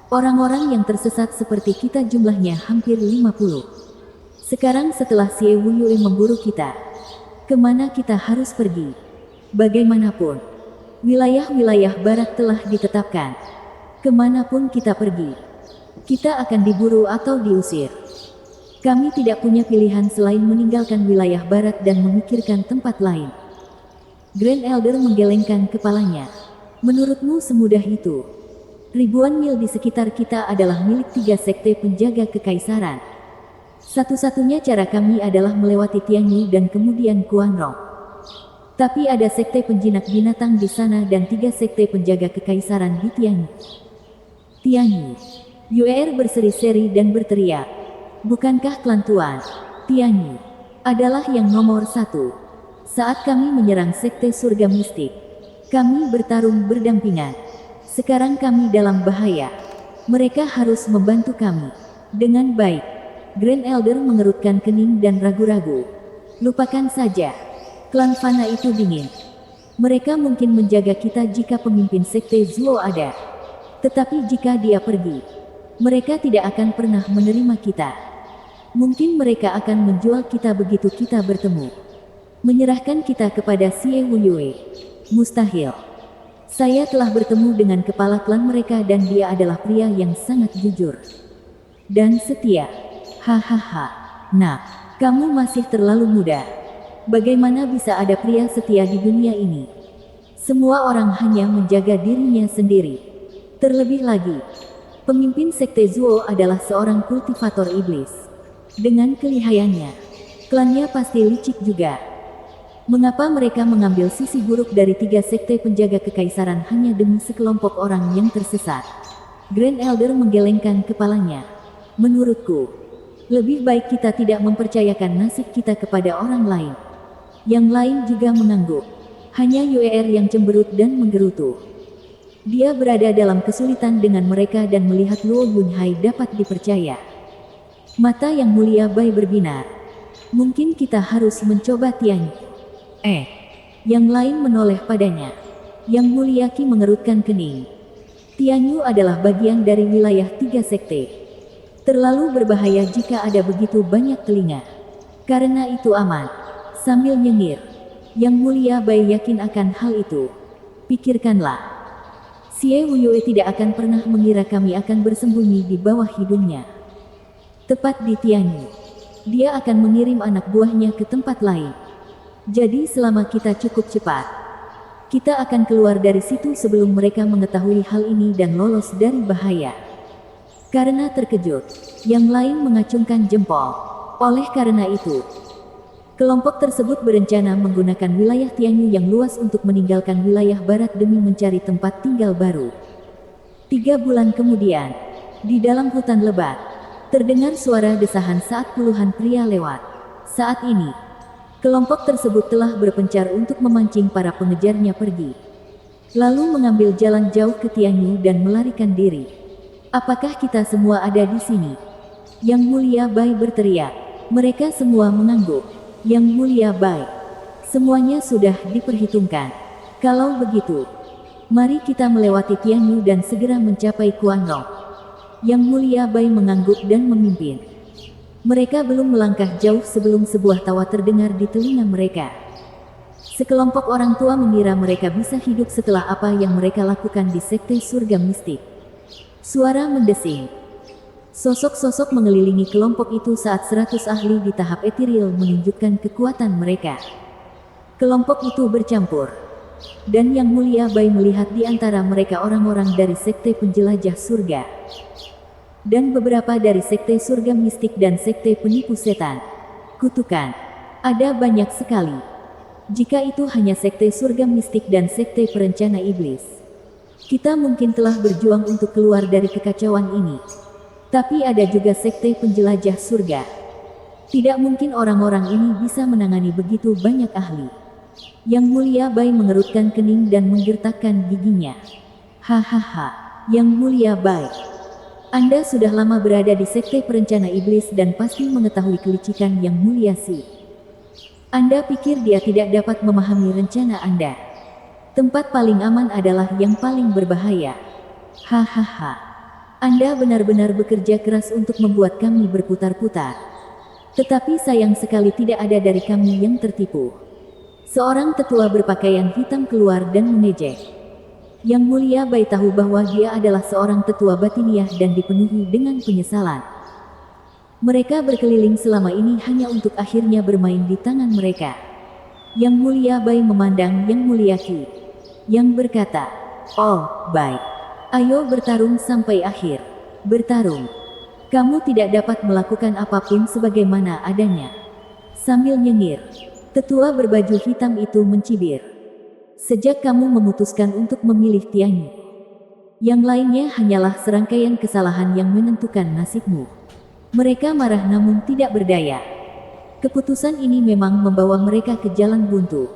Orang-orang yang tersesat seperti kita jumlahnya hampir 50. Sekarang setelah Xie Wuyue memburu kita, kemana kita harus pergi? Bagaimanapun, wilayah-wilayah barat telah ditetapkan. Kemanapun kita pergi, kita akan diburu atau diusir. Kami tidak punya pilihan selain meninggalkan wilayah barat dan memikirkan tempat lain. Grand Elder menggelengkan kepalanya. Menurutmu semudah itu? Ribuan mil di sekitar kita adalah milik 3 sekte penjaga kekaisaran. Satu-satunya cara kami adalah melewati Tianyi dan kemudian Kuanrong. Tapi ada sekte penjinak binatang di sana dan 3 sekte penjaga kekaisaran di Tianyi. Tianyi. Yuer berseri-seri dan berteriak. Bukankah klan Tuan? Tianyi adalah yang nomor 1. Saat kami menyerang sekte surga mistik, kami bertarung berdampingan. Sekarang kami dalam bahaya. Mereka harus membantu kami. Dengan baik. Grand Elder mengerutkan kening dan ragu-ragu. Lupakan saja. Klan Fana itu dingin. Mereka mungkin menjaga kita jika pemimpin sekte Zhou ada. Tetapi jika dia pergi, mereka tidak akan pernah menerima kita. Mungkin mereka akan menjual kita begitu kita bertemu. Menyerahkan kita kepada Xie Wuyue. Mustahil. Saya telah bertemu dengan kepala klan mereka dan dia adalah pria yang sangat jujur. Dan setia. Hahaha. Nah, kamu masih terlalu muda. Bagaimana bisa ada pria setia di dunia ini? Semua orang hanya menjaga dirinya sendiri. Terlebih lagi, pemimpin sekte Zhou adalah seorang kultivator iblis. Dengan kelihayannya, klannya pasti licik juga. Mengapa mereka mengambil sisi buruk dari 3 sekte penjaga kekaisaran hanya demi sekelompok orang yang tersesat? Grand Elder menggelengkan kepalanya. Menurutku, lebih baik kita tidak mempercayakan nasib kita kepada orang lain. Yang lain juga mengangguk. Hanya Yuer yang cemberut dan menggerutu. Dia berada dalam kesulitan dengan mereka dan melihat Luo Yunhai dapat dipercaya. Mata Yang Mulia Bai berbinar. Mungkin kita harus mencoba Tianyi. Yang lain menoleh padanya. Yang Mulia Qi mengerutkan kening. Tianyu adalah bagian dari wilayah 3 sekte. Terlalu berbahaya jika ada begitu banyak telinga. Karena itu aman. Sambil nyengir, Yang Mulia Bai yakin akan hal itu. Pikirkanlah. Xie Wuyue tidak akan pernah mengira kami akan bersembunyi di bawah hidungnya. Tepat di Tianyu. Dia akan mengirim anak buahnya ke tempat lain. Jadi selama kita cukup cepat, kita akan keluar dari situ sebelum mereka mengetahui hal ini dan lolos dari bahaya. Karena terkejut, yang lain mengacungkan jempol. Oleh karena itu, kelompok tersebut berencana menggunakan wilayah Tianyu yang luas untuk meninggalkan wilayah barat demi mencari tempat tinggal baru. 3 bulan kemudian, di dalam hutan lebat, terdengar suara desahan saat puluhan pria lewat. Saat ini, kelompok tersebut telah berpencar untuk memancing para pengejarnya pergi. Lalu mengambil jalan jauh ke Tianyu dan melarikan diri. Apakah kita semua ada di sini? Yang Mulia Bai berteriak. Mereka semua mengangguk. Yang Mulia Bai, semuanya sudah diperhitungkan. Kalau begitu, mari kita melewati Tianyu dan segera mencapai Kuanrong. Yang Mulia Bai mengangguk dan memimpin. Mereka belum melangkah jauh sebelum sebuah tawa terdengar di telinga mereka. Sekelompok orang tua mengira mereka bisa hidup setelah apa yang mereka lakukan di Sekte Surga Mistik. Suara mendesing. Sosok-sosok mengelilingi kelompok itu saat 100 ahli di tahap etiril menunjukkan kekuatan mereka. Kelompok itu bercampur. Dan Yang Mulia Bai melihat di antara mereka orang-orang dari Sekte Penjelajah Surga. Dan beberapa dari Sekte Surga Mistik dan Sekte Penipu Setan. Kutukan. Ada banyak sekali. Jika itu hanya Sekte Surga Mistik dan Sekte Perencana Iblis, kita mungkin telah berjuang untuk keluar dari kekacauan ini. Tapi ada juga Sekte Penjelajah Surga. Tidak mungkin orang-orang ini bisa menangani begitu banyak ahli. Yang Mulia Bai mengerutkan kening dan menggertakkan giginya. Hahaha, Yang Mulia Bai, Anda sudah lama berada di Sekte Perencana Iblis dan pasti mengetahui kelicikan Yang Mulia Si. Anda pikir dia tidak dapat memahami rencana Anda? Tempat paling aman adalah yang paling berbahaya. Hahaha. Anda benar-benar bekerja keras untuk membuat kami berputar-putar. Tetapi sayang sekali tidak ada dari kami yang tertipu. Seorang tetua berpakaian hitam keluar dan mengejek. Yang Mulia Bai tahu bahwa dia adalah seorang tetua batiniah dan dipenuhi dengan penyesalan. Mereka berkeliling selama ini hanya untuk akhirnya bermain di tangan mereka. Yang Mulia Bai memandang Yang Mulia Qi, yang berkata, "Oh, baik. Ayo bertarung sampai akhir. Bertarung. Kamu tidak dapat melakukan apapun sebagaimana adanya." Sambil nyengir, tetua berbaju hitam itu mencibir. "Sejak kamu memutuskan untuk memilih Tianyu, yang lainnya hanyalah serangkaian kesalahan yang menentukan nasibmu." Mereka marah namun tidak berdaya. Keputusan ini memang membawa mereka ke jalan buntu.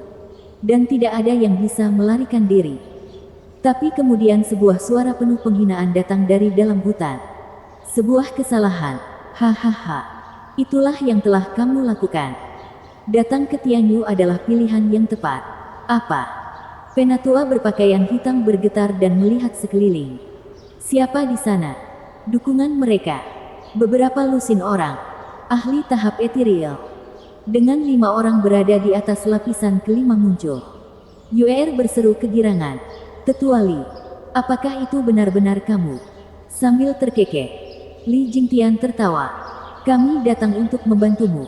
Dan tidak ada yang bisa melarikan diri. Tapi kemudian sebuah suara penuh penghinaan datang dari dalam hutan. "Sebuah kesalahan. Hahaha. Itulah yang telah kamu lakukan. Datang ke Tianyu adalah pilihan yang tepat." "Apa?" Penatua berpakaian hitam bergetar dan melihat sekeliling. "Siapa di sana?" Dukungan mereka. Beberapa lusin orang. Ahli tahap etiril. Dengan 5 orang berada di atas lapisan kelima muncul. Yuer berseru kegirangan. "Tetua Li, apakah itu benar-benar kamu?" Sambil terkekeh, Li Jingtian tertawa. "Kami datang untuk membantumu.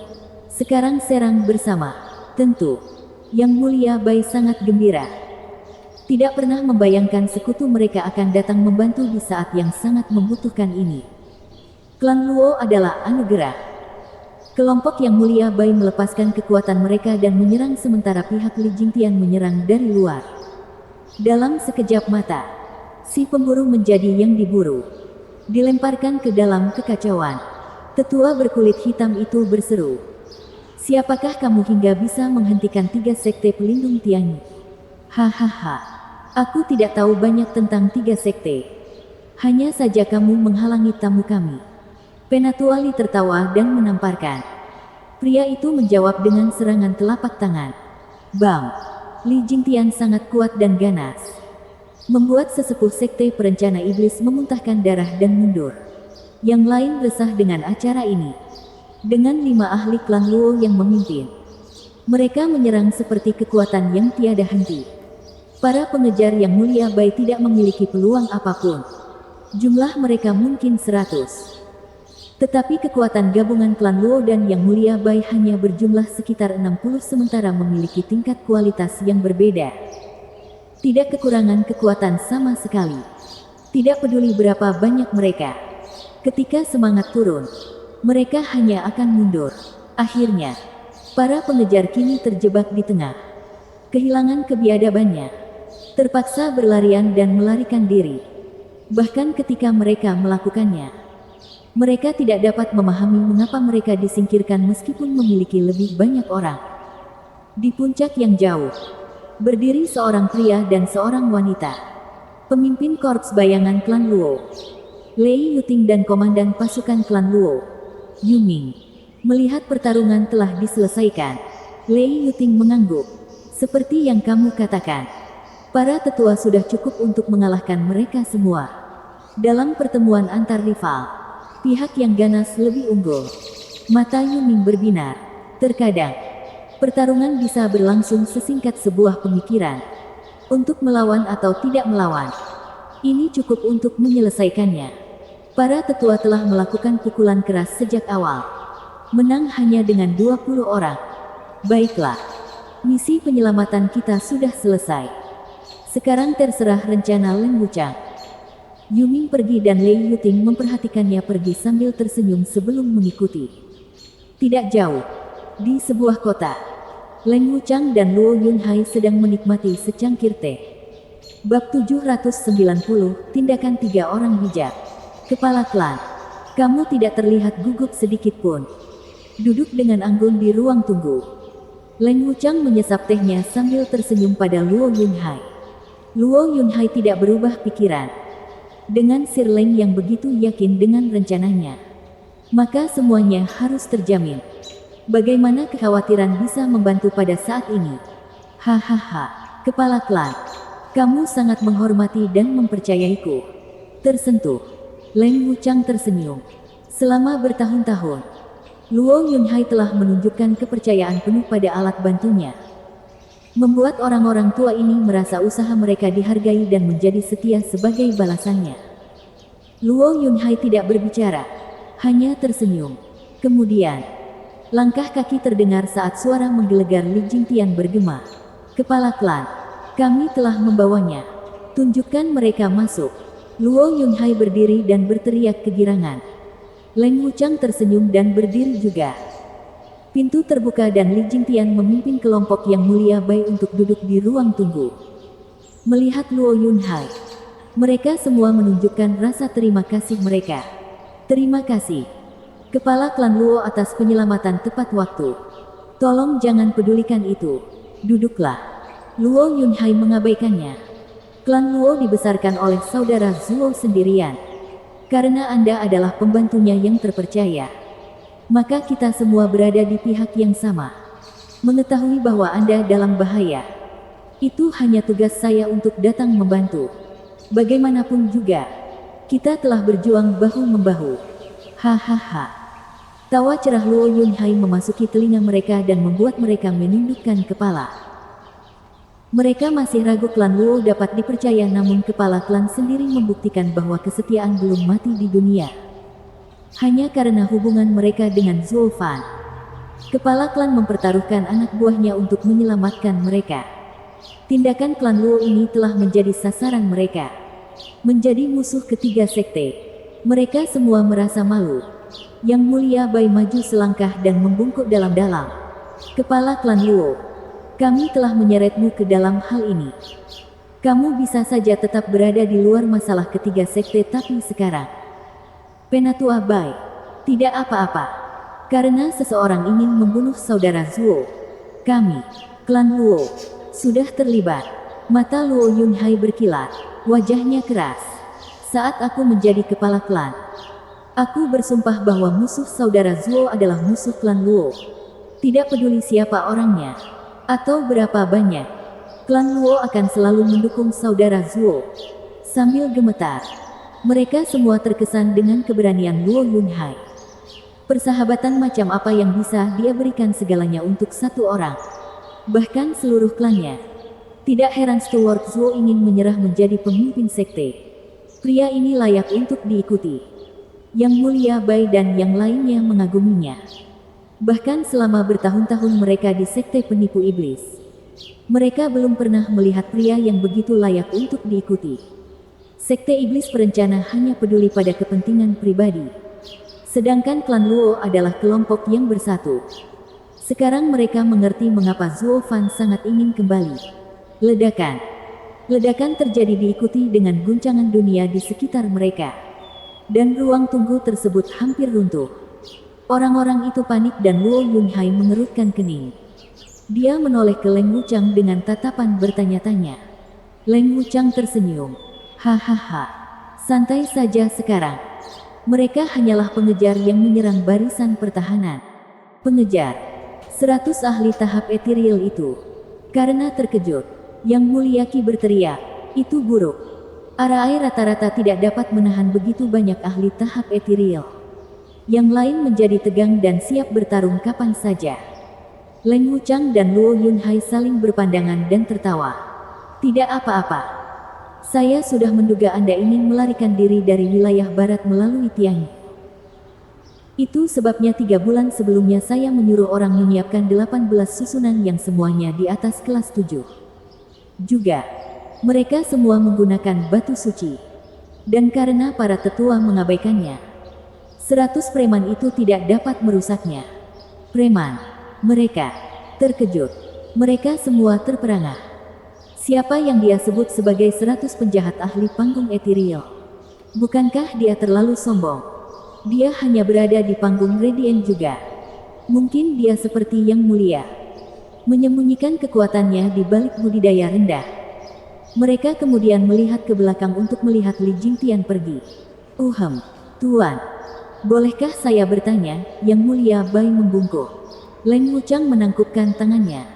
Sekarang serang bersama." "Tentu." Yang Mulia Bai sangat gembira. Tidak pernah membayangkan sekutu mereka akan datang membantu di saat yang sangat membutuhkan ini. Klan Luo adalah anugerah. Kelompok Yang Mulia Bai melepaskan kekuatan mereka dan menyerang sementara pihak Li Jingtian menyerang dari luar. Dalam sekejap mata, si pemburu menjadi yang diburu. Dilemparkan ke dalam kekacauan. Tetua berkulit hitam itu berseru. "Siapakah kamu hingga bisa menghentikan 3 sekte pelindung Tianyu?" "Hahaha. Aku tidak tahu banyak tentang 3 sekte. Hanya saja kamu menghalangi tamu kami." Penatua Li tertawa dan menamparkan. Pria itu menjawab dengan serangan telapak tangan. Bam! Li Jingtian sangat kuat dan ganas. Membuat sesepuh sekte perencana iblis memuntahkan darah dan mundur. Yang lain resah dengan acara ini. Dengan 5 ahli klan Luo yang memimpin. Mereka menyerang seperti kekuatan yang tiada henti. Para pengejar Yang Mulia Bai tidak memiliki peluang apapun. Jumlah mereka mungkin 100. Tetapi kekuatan gabungan klan Luo dan Yang Mulia Bai hanya berjumlah sekitar 60 sementara memiliki tingkat kualitas yang berbeda. Tidak kekurangan kekuatan sama sekali. Tidak peduli berapa banyak mereka. Ketika semangat turun, mereka hanya akan mundur. Akhirnya, para pengejar kini terjebak di tengah. Kehilangan kebiadabannya. Terpaksa berlarian dan melarikan diri. Bahkan ketika mereka melakukannya, mereka tidak dapat memahami mengapa mereka disingkirkan meskipun memiliki lebih banyak orang. Di puncak yang jauh, berdiri seorang pria dan seorang wanita. Pemimpin korps bayangan klan Luo, Lei Yuting dan komandan pasukan klan Luo, Yuming. Melihat pertarungan telah diselesaikan, Lei Yuting mengangguk. Seperti yang kamu katakan, para tetua sudah cukup untuk mengalahkan mereka semua. Dalam pertemuan antar rival, pihak yang ganas lebih unggul. Mata Yuming berbinar. Terkadang, pertarungan bisa berlangsung sesingkat sebuah pemikiran. Untuk melawan atau tidak melawan. Ini cukup untuk menyelesaikannya. Para tetua telah melakukan pukulan keras sejak awal. Menang hanya dengan 20 orang. Baiklah. Misi penyelamatan kita sudah selesai. Sekarang terserah rencana Leng Wuchang. Yuming pergi dan Lei Yuting memperhatikannya pergi sambil tersenyum sebelum mengikuti. Tidak jauh, di sebuah kota, Leng Wuchang dan Luo Yunhai sedang menikmati secangkir teh. Bab 790, Tindakan 3 Orang Bijak. Kepala klan, kamu tidak terlihat gugup sedikit pun. Duduk dengan anggun di ruang tunggu. Leng Wuchang menyesap tehnya sambil tersenyum pada Luo Yunhai. Luo Yunhai tidak berubah pikiran. Dengan Sir Leng yang begitu yakin dengan rencananya, maka semuanya harus terjamin. Bagaimana kekhawatiran bisa membantu pada saat ini? Hahaha, kepala klan, kamu sangat menghormati dan mempercayaiku. Tersentuh, Leng Wuchang tersenyum. Selama bertahun-tahun, Luo Yunhai telah menunjukkan kepercayaan penuh pada alat bantunya. Membuat orang-orang tua ini merasa usaha mereka dihargai dan menjadi setia sebagai balasannya. Luo Yunhai tidak berbicara, hanya tersenyum. Kemudian, langkah kaki terdengar saat suara menggelegar Li Jingtian bergema. Kepala klan, kami telah membawanya. Tunjukkan mereka masuk. Luo Yunhai berdiri dan berteriak kegirangan. Leng Wuchang tersenyum dan berdiri juga. Pintu terbuka dan Li Jingtian memimpin kelompok Yang Mulia Bai untuk duduk di ruang tunggu. Melihat Luo Yunhai, mereka semua menunjukkan rasa terima kasih mereka. Terima kasih, Kepala klan Luo atas penyelamatan tepat waktu. Tolong jangan pedulikan itu. Duduklah. Luo Yunhai mengabaikannya. Klan Luo dibesarkan oleh saudara Zuo sendirian. Karena Anda adalah pembantunya yang terpercaya, maka kita semua berada di pihak yang sama. Mengetahui bahwa Anda dalam bahaya, itu hanya tugas saya untuk datang membantu. Bagaimanapun juga, kita telah berjuang bahu-membahu. Hahaha. Tawa cerah Luo Yunhai memasuki telinga mereka dan membuat mereka menundukkan kepala. Mereka masih ragu klan Luo dapat dipercaya, namun kepala klan sendiri membuktikan bahwa kesetiaan belum mati di dunia. Hanya karena hubungan mereka dengan Zuo Fan, kepala klan mempertaruhkan anak buahnya untuk menyelamatkan mereka. Tindakan klan Luo ini telah menjadi sasaran mereka. Menjadi musuh ketiga sekte. Mereka semua merasa malu. Yang Mulia Bai maju selangkah dan membungkuk dalam-dalam. Kepala klan Luo, kami telah menyeretmu ke dalam hal ini. Kamu bisa saja tetap berada di luar masalah ketiga sekte, tapi sekarang, Penatua Bai, tidak apa-apa. Karena seseorang ingin membunuh saudara Zuo. Kami, klan Luo, sudah terlibat. Mata Luo Yunhai berkilat, wajahnya keras. Saat aku menjadi kepala klan, aku bersumpah bahwa musuh saudara Zuo adalah musuh klan Luo. Tidak peduli siapa orangnya atau berapa banyak, klan Luo akan selalu mendukung saudara Zuo. Sambil gemetar, mereka semua terkesan dengan keberanian Luo Yunhai. Persahabatan macam apa yang bisa dia berikan segalanya untuk satu orang, bahkan seluruh klannya. Tidak heran Steward Zhou ingin menyerah menjadi pemimpin sekte. Pria ini layak untuk diikuti. Yang Mulia Bai dan yang lainnya mengaguminya. Bahkan selama bertahun-tahun mereka di sekte penipu iblis, mereka belum pernah melihat pria yang begitu layak untuk diikuti. Sekte iblis perencana hanya peduli pada kepentingan pribadi. Sedangkan klan Luo adalah kelompok yang bersatu. Sekarang mereka mengerti mengapa Zuo Fan sangat ingin kembali. Ledakan. Ledakan terjadi diikuti dengan guncangan dunia di sekitar mereka. Dan ruang tunggu tersebut hampir runtuh. Orang-orang itu panik dan Luo Yunhai mengerutkan kening. Dia menoleh ke Leng Wuchang dengan tatapan bertanya-tanya. Leng Wuchang tersenyum. Hahaha. Santai saja sekarang. Mereka hanyalah pengejar yang menyerang barisan pertahanan. Pengejar 100 ahli tahap ethereal itu. Karena terkejut, Yang Mulia Qi berteriak, itu buruk. Arai rata-rata tidak dapat menahan begitu banyak ahli tahap ethereal. Yang lain menjadi tegang dan siap bertarung kapan saja. Leng Wuchang dan Luo Yunhai saling berpandangan dan tertawa. Tidak apa-apa. Saya sudah menduga Anda ingin melarikan diri dari wilayah barat melalui Tianyi. Itu sebabnya 3 bulan sebelumnya saya menyuruh orang menyiapkan 18 susunan yang semuanya di atas kelas 7. Juga, mereka semua menggunakan batu suci. Dan karena para tetua mengabaikannya, 100 preman itu tidak dapat merusaknya. Preman, mereka terkejut. Mereka semua terperangah. Siapa yang dia sebut sebagai 100 penjahat ahli panggung ethereal? Bukankah dia terlalu sombong? Dia hanya berada di panggung Radiant juga. Mungkin dia seperti Yang Mulia, menyembunyikan kekuatannya di balik budidaya rendah. Mereka kemudian melihat ke belakang untuk melihat Li Jingtian pergi. Tuan, bolehkah saya bertanya? Yang Mulia Bai membungkuk. Leng Wuchang menangkupkan tangannya.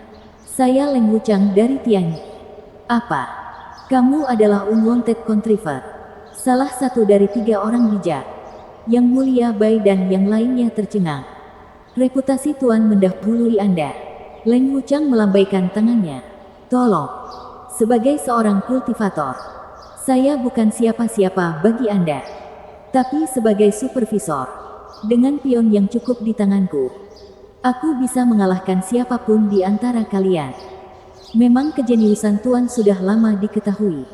Saya Leng Wuchang dari Tianyi. Apa? Kamu adalah unwanted contriver. Salah satu dari 3 orang bijak. Yang Mulia Bai dan yang lainnya tercengang. Reputasi Tuan mendahului Anda. Leng Wuchang melambaikan tangannya. Tolong. Sebagai seorang kultivator, saya bukan siapa-siapa bagi Anda. Tapi sebagai supervisor, dengan pion yang cukup di tanganku, aku bisa mengalahkan siapapun di antara kalian. Memang kejeniusan Tuan sudah lama diketahui.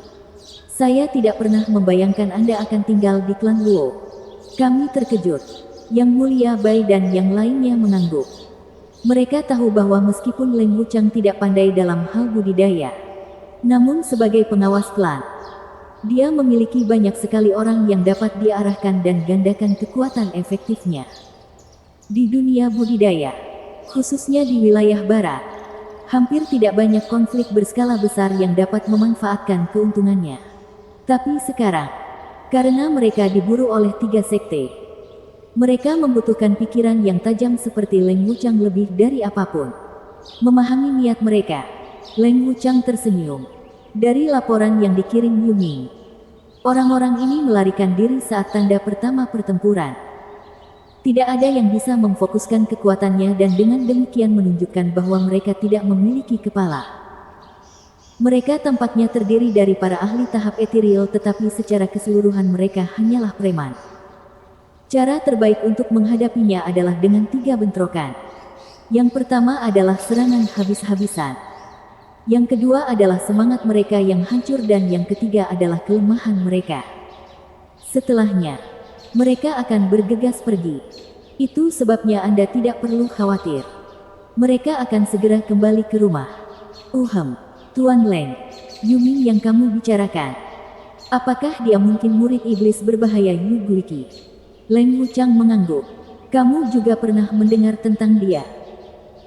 Saya tidak pernah membayangkan Anda akan tinggal di klan Luo. Kami terkejut. Yang Mulia Bai dan yang lainnya mengangguk. Mereka tahu bahwa meskipun Leng Wuchang tidak pandai dalam hal budidaya, namun sebagai pengawas klan, dia memiliki banyak sekali orang yang dapat diarahkan dan gandakan kekuatan efektifnya. Di dunia budidaya, khususnya di wilayah barat, hampir tidak banyak konflik berskala besar yang dapat memanfaatkan keuntungannya. Tapi sekarang, karena mereka diburu oleh 3 sekte, mereka membutuhkan pikiran yang tajam seperti Leng Wuchang lebih dari apapun. Memahami niat mereka, Leng Wuchang tersenyum. Dari laporan yang dikirim Yu Ming, orang-orang ini melarikan diri saat tanda pertama pertempuran. Tidak ada yang bisa memfokuskan kekuatannya dan dengan demikian menunjukkan bahwa mereka tidak memiliki kepala. Mereka tampaknya terdiri dari para ahli tahap ethereal tetapi secara keseluruhan mereka hanyalah preman. Cara terbaik untuk menghadapinya adalah dengan 3 bentrokan. Yang pertama adalah serangan habis-habisan. Yang kedua adalah semangat mereka yang hancur dan yang ketiga adalah kelemahan mereka. Setelahnya, mereka akan bergegas pergi. Itu sebabnya Anda tidak perlu khawatir. Mereka akan segera kembali ke rumah. Tuan Leng, Yu Ming yang kamu bicarakan. Apakah dia mungkin murid iblis berbahaya Yu Guiqi? Leng Wuchang mengangguk. Kamu juga pernah mendengar tentang dia.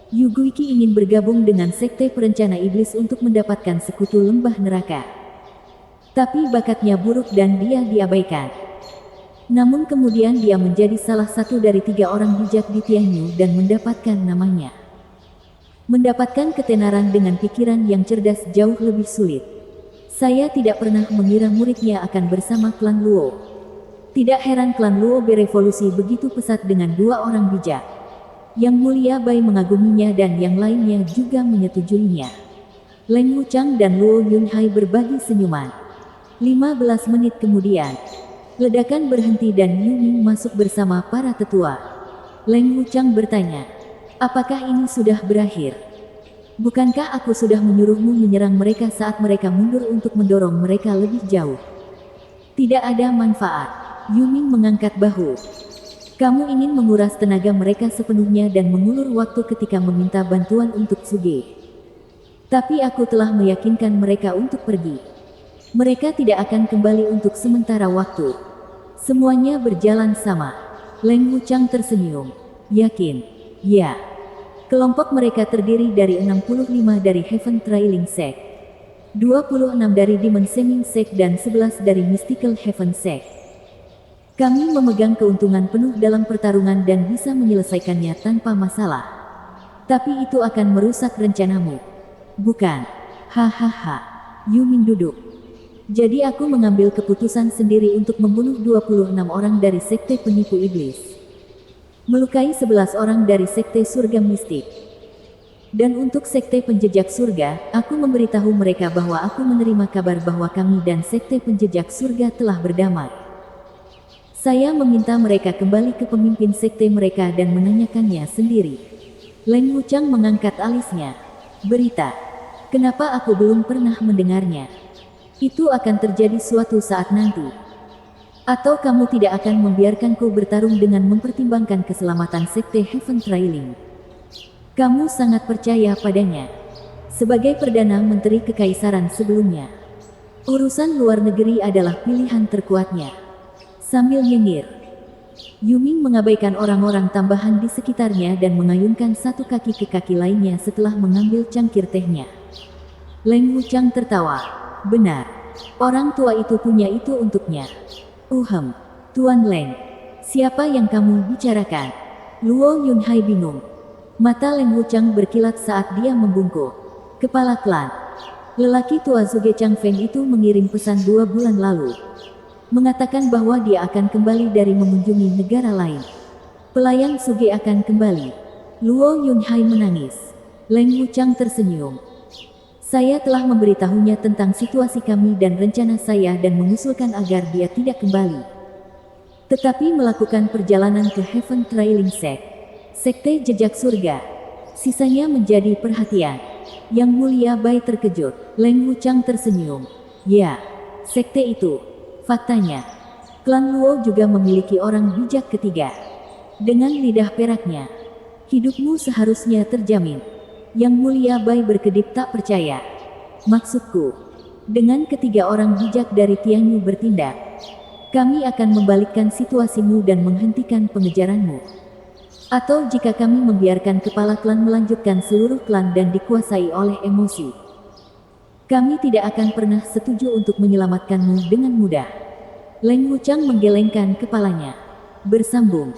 Yu Guiqi ingin bergabung dengan sekte perencana iblis untuk mendapatkan sekutu lembah neraka. Tapi bakatnya buruk dan dia diabaikan. Namun kemudian dia menjadi salah satu dari 3 orang bijak di Tianyu dan mendapatkan namanya. Mendapatkan ketenaran dengan pikiran yang cerdas jauh lebih sulit. Saya tidak pernah mengira muridnya akan bersama klan Luo. Tidak heran klan Luo berevolusi begitu pesat dengan dua orang bijak. Yang Mulia Bai mengaguminya dan yang lainnya juga menyetujuinya. Leng Wuchang dan Luo Yunhai berbagi senyuman. 15 menit kemudian, ledakan berhenti dan Yu Ming masuk bersama para tetua. Leng Wuchang bertanya, apakah ini sudah berakhir? Bukankah aku sudah menyuruhmu menyerang mereka saat mereka mundur untuk mendorong mereka lebih jauh? Tidak ada manfaat. Yu Ming mengangkat bahu. Kamu ingin menguras tenaga mereka sepenuhnya dan mengulur waktu ketika meminta bantuan untuk Suge. Tapi aku telah meyakinkan mereka untuk pergi. Mereka tidak akan kembali untuk sementara waktu. Semuanya berjalan sama. Leng Wuchang tersenyum. Yakin? Ya. Kelompok mereka terdiri dari 65 dari Heaven Trailing Sect, 26 dari Demon Senging Sect dan 11 dari Mystical Heaven Sect. Kami memegang keuntungan penuh dalam pertarungan dan bisa menyelesaikannya tanpa masalah. Tapi itu akan merusak rencanamu. Bukan? Hahaha. Yu Ming duduk. Jadi aku mengambil keputusan sendiri untuk membunuh 26 orang dari Sekte Penipu Iblis. Melukai 11 orang dari Sekte Surga Mistik. Dan untuk Sekte Penjejak Surga, aku memberitahu mereka bahwa aku menerima kabar bahwa kami dan Sekte Penjejak Surga telah berdamai. Saya meminta mereka kembali ke pemimpin sekte mereka dan menanyakannya sendiri. Leng Wuchang mengangkat alisnya. Berita. Kenapa aku belum pernah mendengarnya? Itu akan terjadi suatu saat nanti. Atau kamu tidak akan membiarkanku bertarung dengan mempertimbangkan keselamatan sekte Heaven Trailing? Kamu sangat percaya padanya. Sebagai Perdana Menteri Kekaisaran sebelumnya, urusan luar negeri adalah pilihan terkuatnya. Sambil nyengir, Yu Ming mengabaikan orang-orang tambahan di sekitarnya dan mengayunkan satu kaki ke kaki lainnya setelah mengambil cangkir tehnya. Leng Wuchang tertawa. Benar. Orang tua itu punya itu untuknya. Tuan Leng. Siapa yang kamu bicarakan? Luo Yunhai bingung. Mata Leng Wuchang berkilat saat dia membungkuk. Kepala klan. Lelaki tua Zuge Changfeng itu mengirim pesan 2 bulan lalu. Mengatakan bahwa dia akan kembali dari mengunjungi negara lain. Pelayan Suge akan kembali. Luo Yunhai menangis. Leng Wuchang tersenyum. Saya telah memberitahunya tentang situasi kami dan rencana saya dan mengusulkan agar dia tidak kembali. Tetapi melakukan perjalanan ke Heaven Trailing Sect, Sekte Jejak Surga. Sisanya menjadi perhatian. Yang Mulia Bai terkejut. Leng Wuchang tersenyum. Ya, sekte itu. Faktanya, klan Luo juga memiliki orang bijak ketiga. Dengan lidah peraknya, hidupmu seharusnya terjamin. Yang Mulia Bai berkedip tak percaya. Maksudku, dengan ketiga orang bijak dari Tianyu bertindak, kami akan membalikkan situasimu dan menghentikan pengejaranmu. Atau jika kami membiarkan kepala klan melanjutkan seluruh klan dan dikuasai oleh emosi, kami tidak akan pernah setuju untuk menyelamatkanmu dengan mudah. Leng Wuchang menggelengkan kepalanya. Bersambung.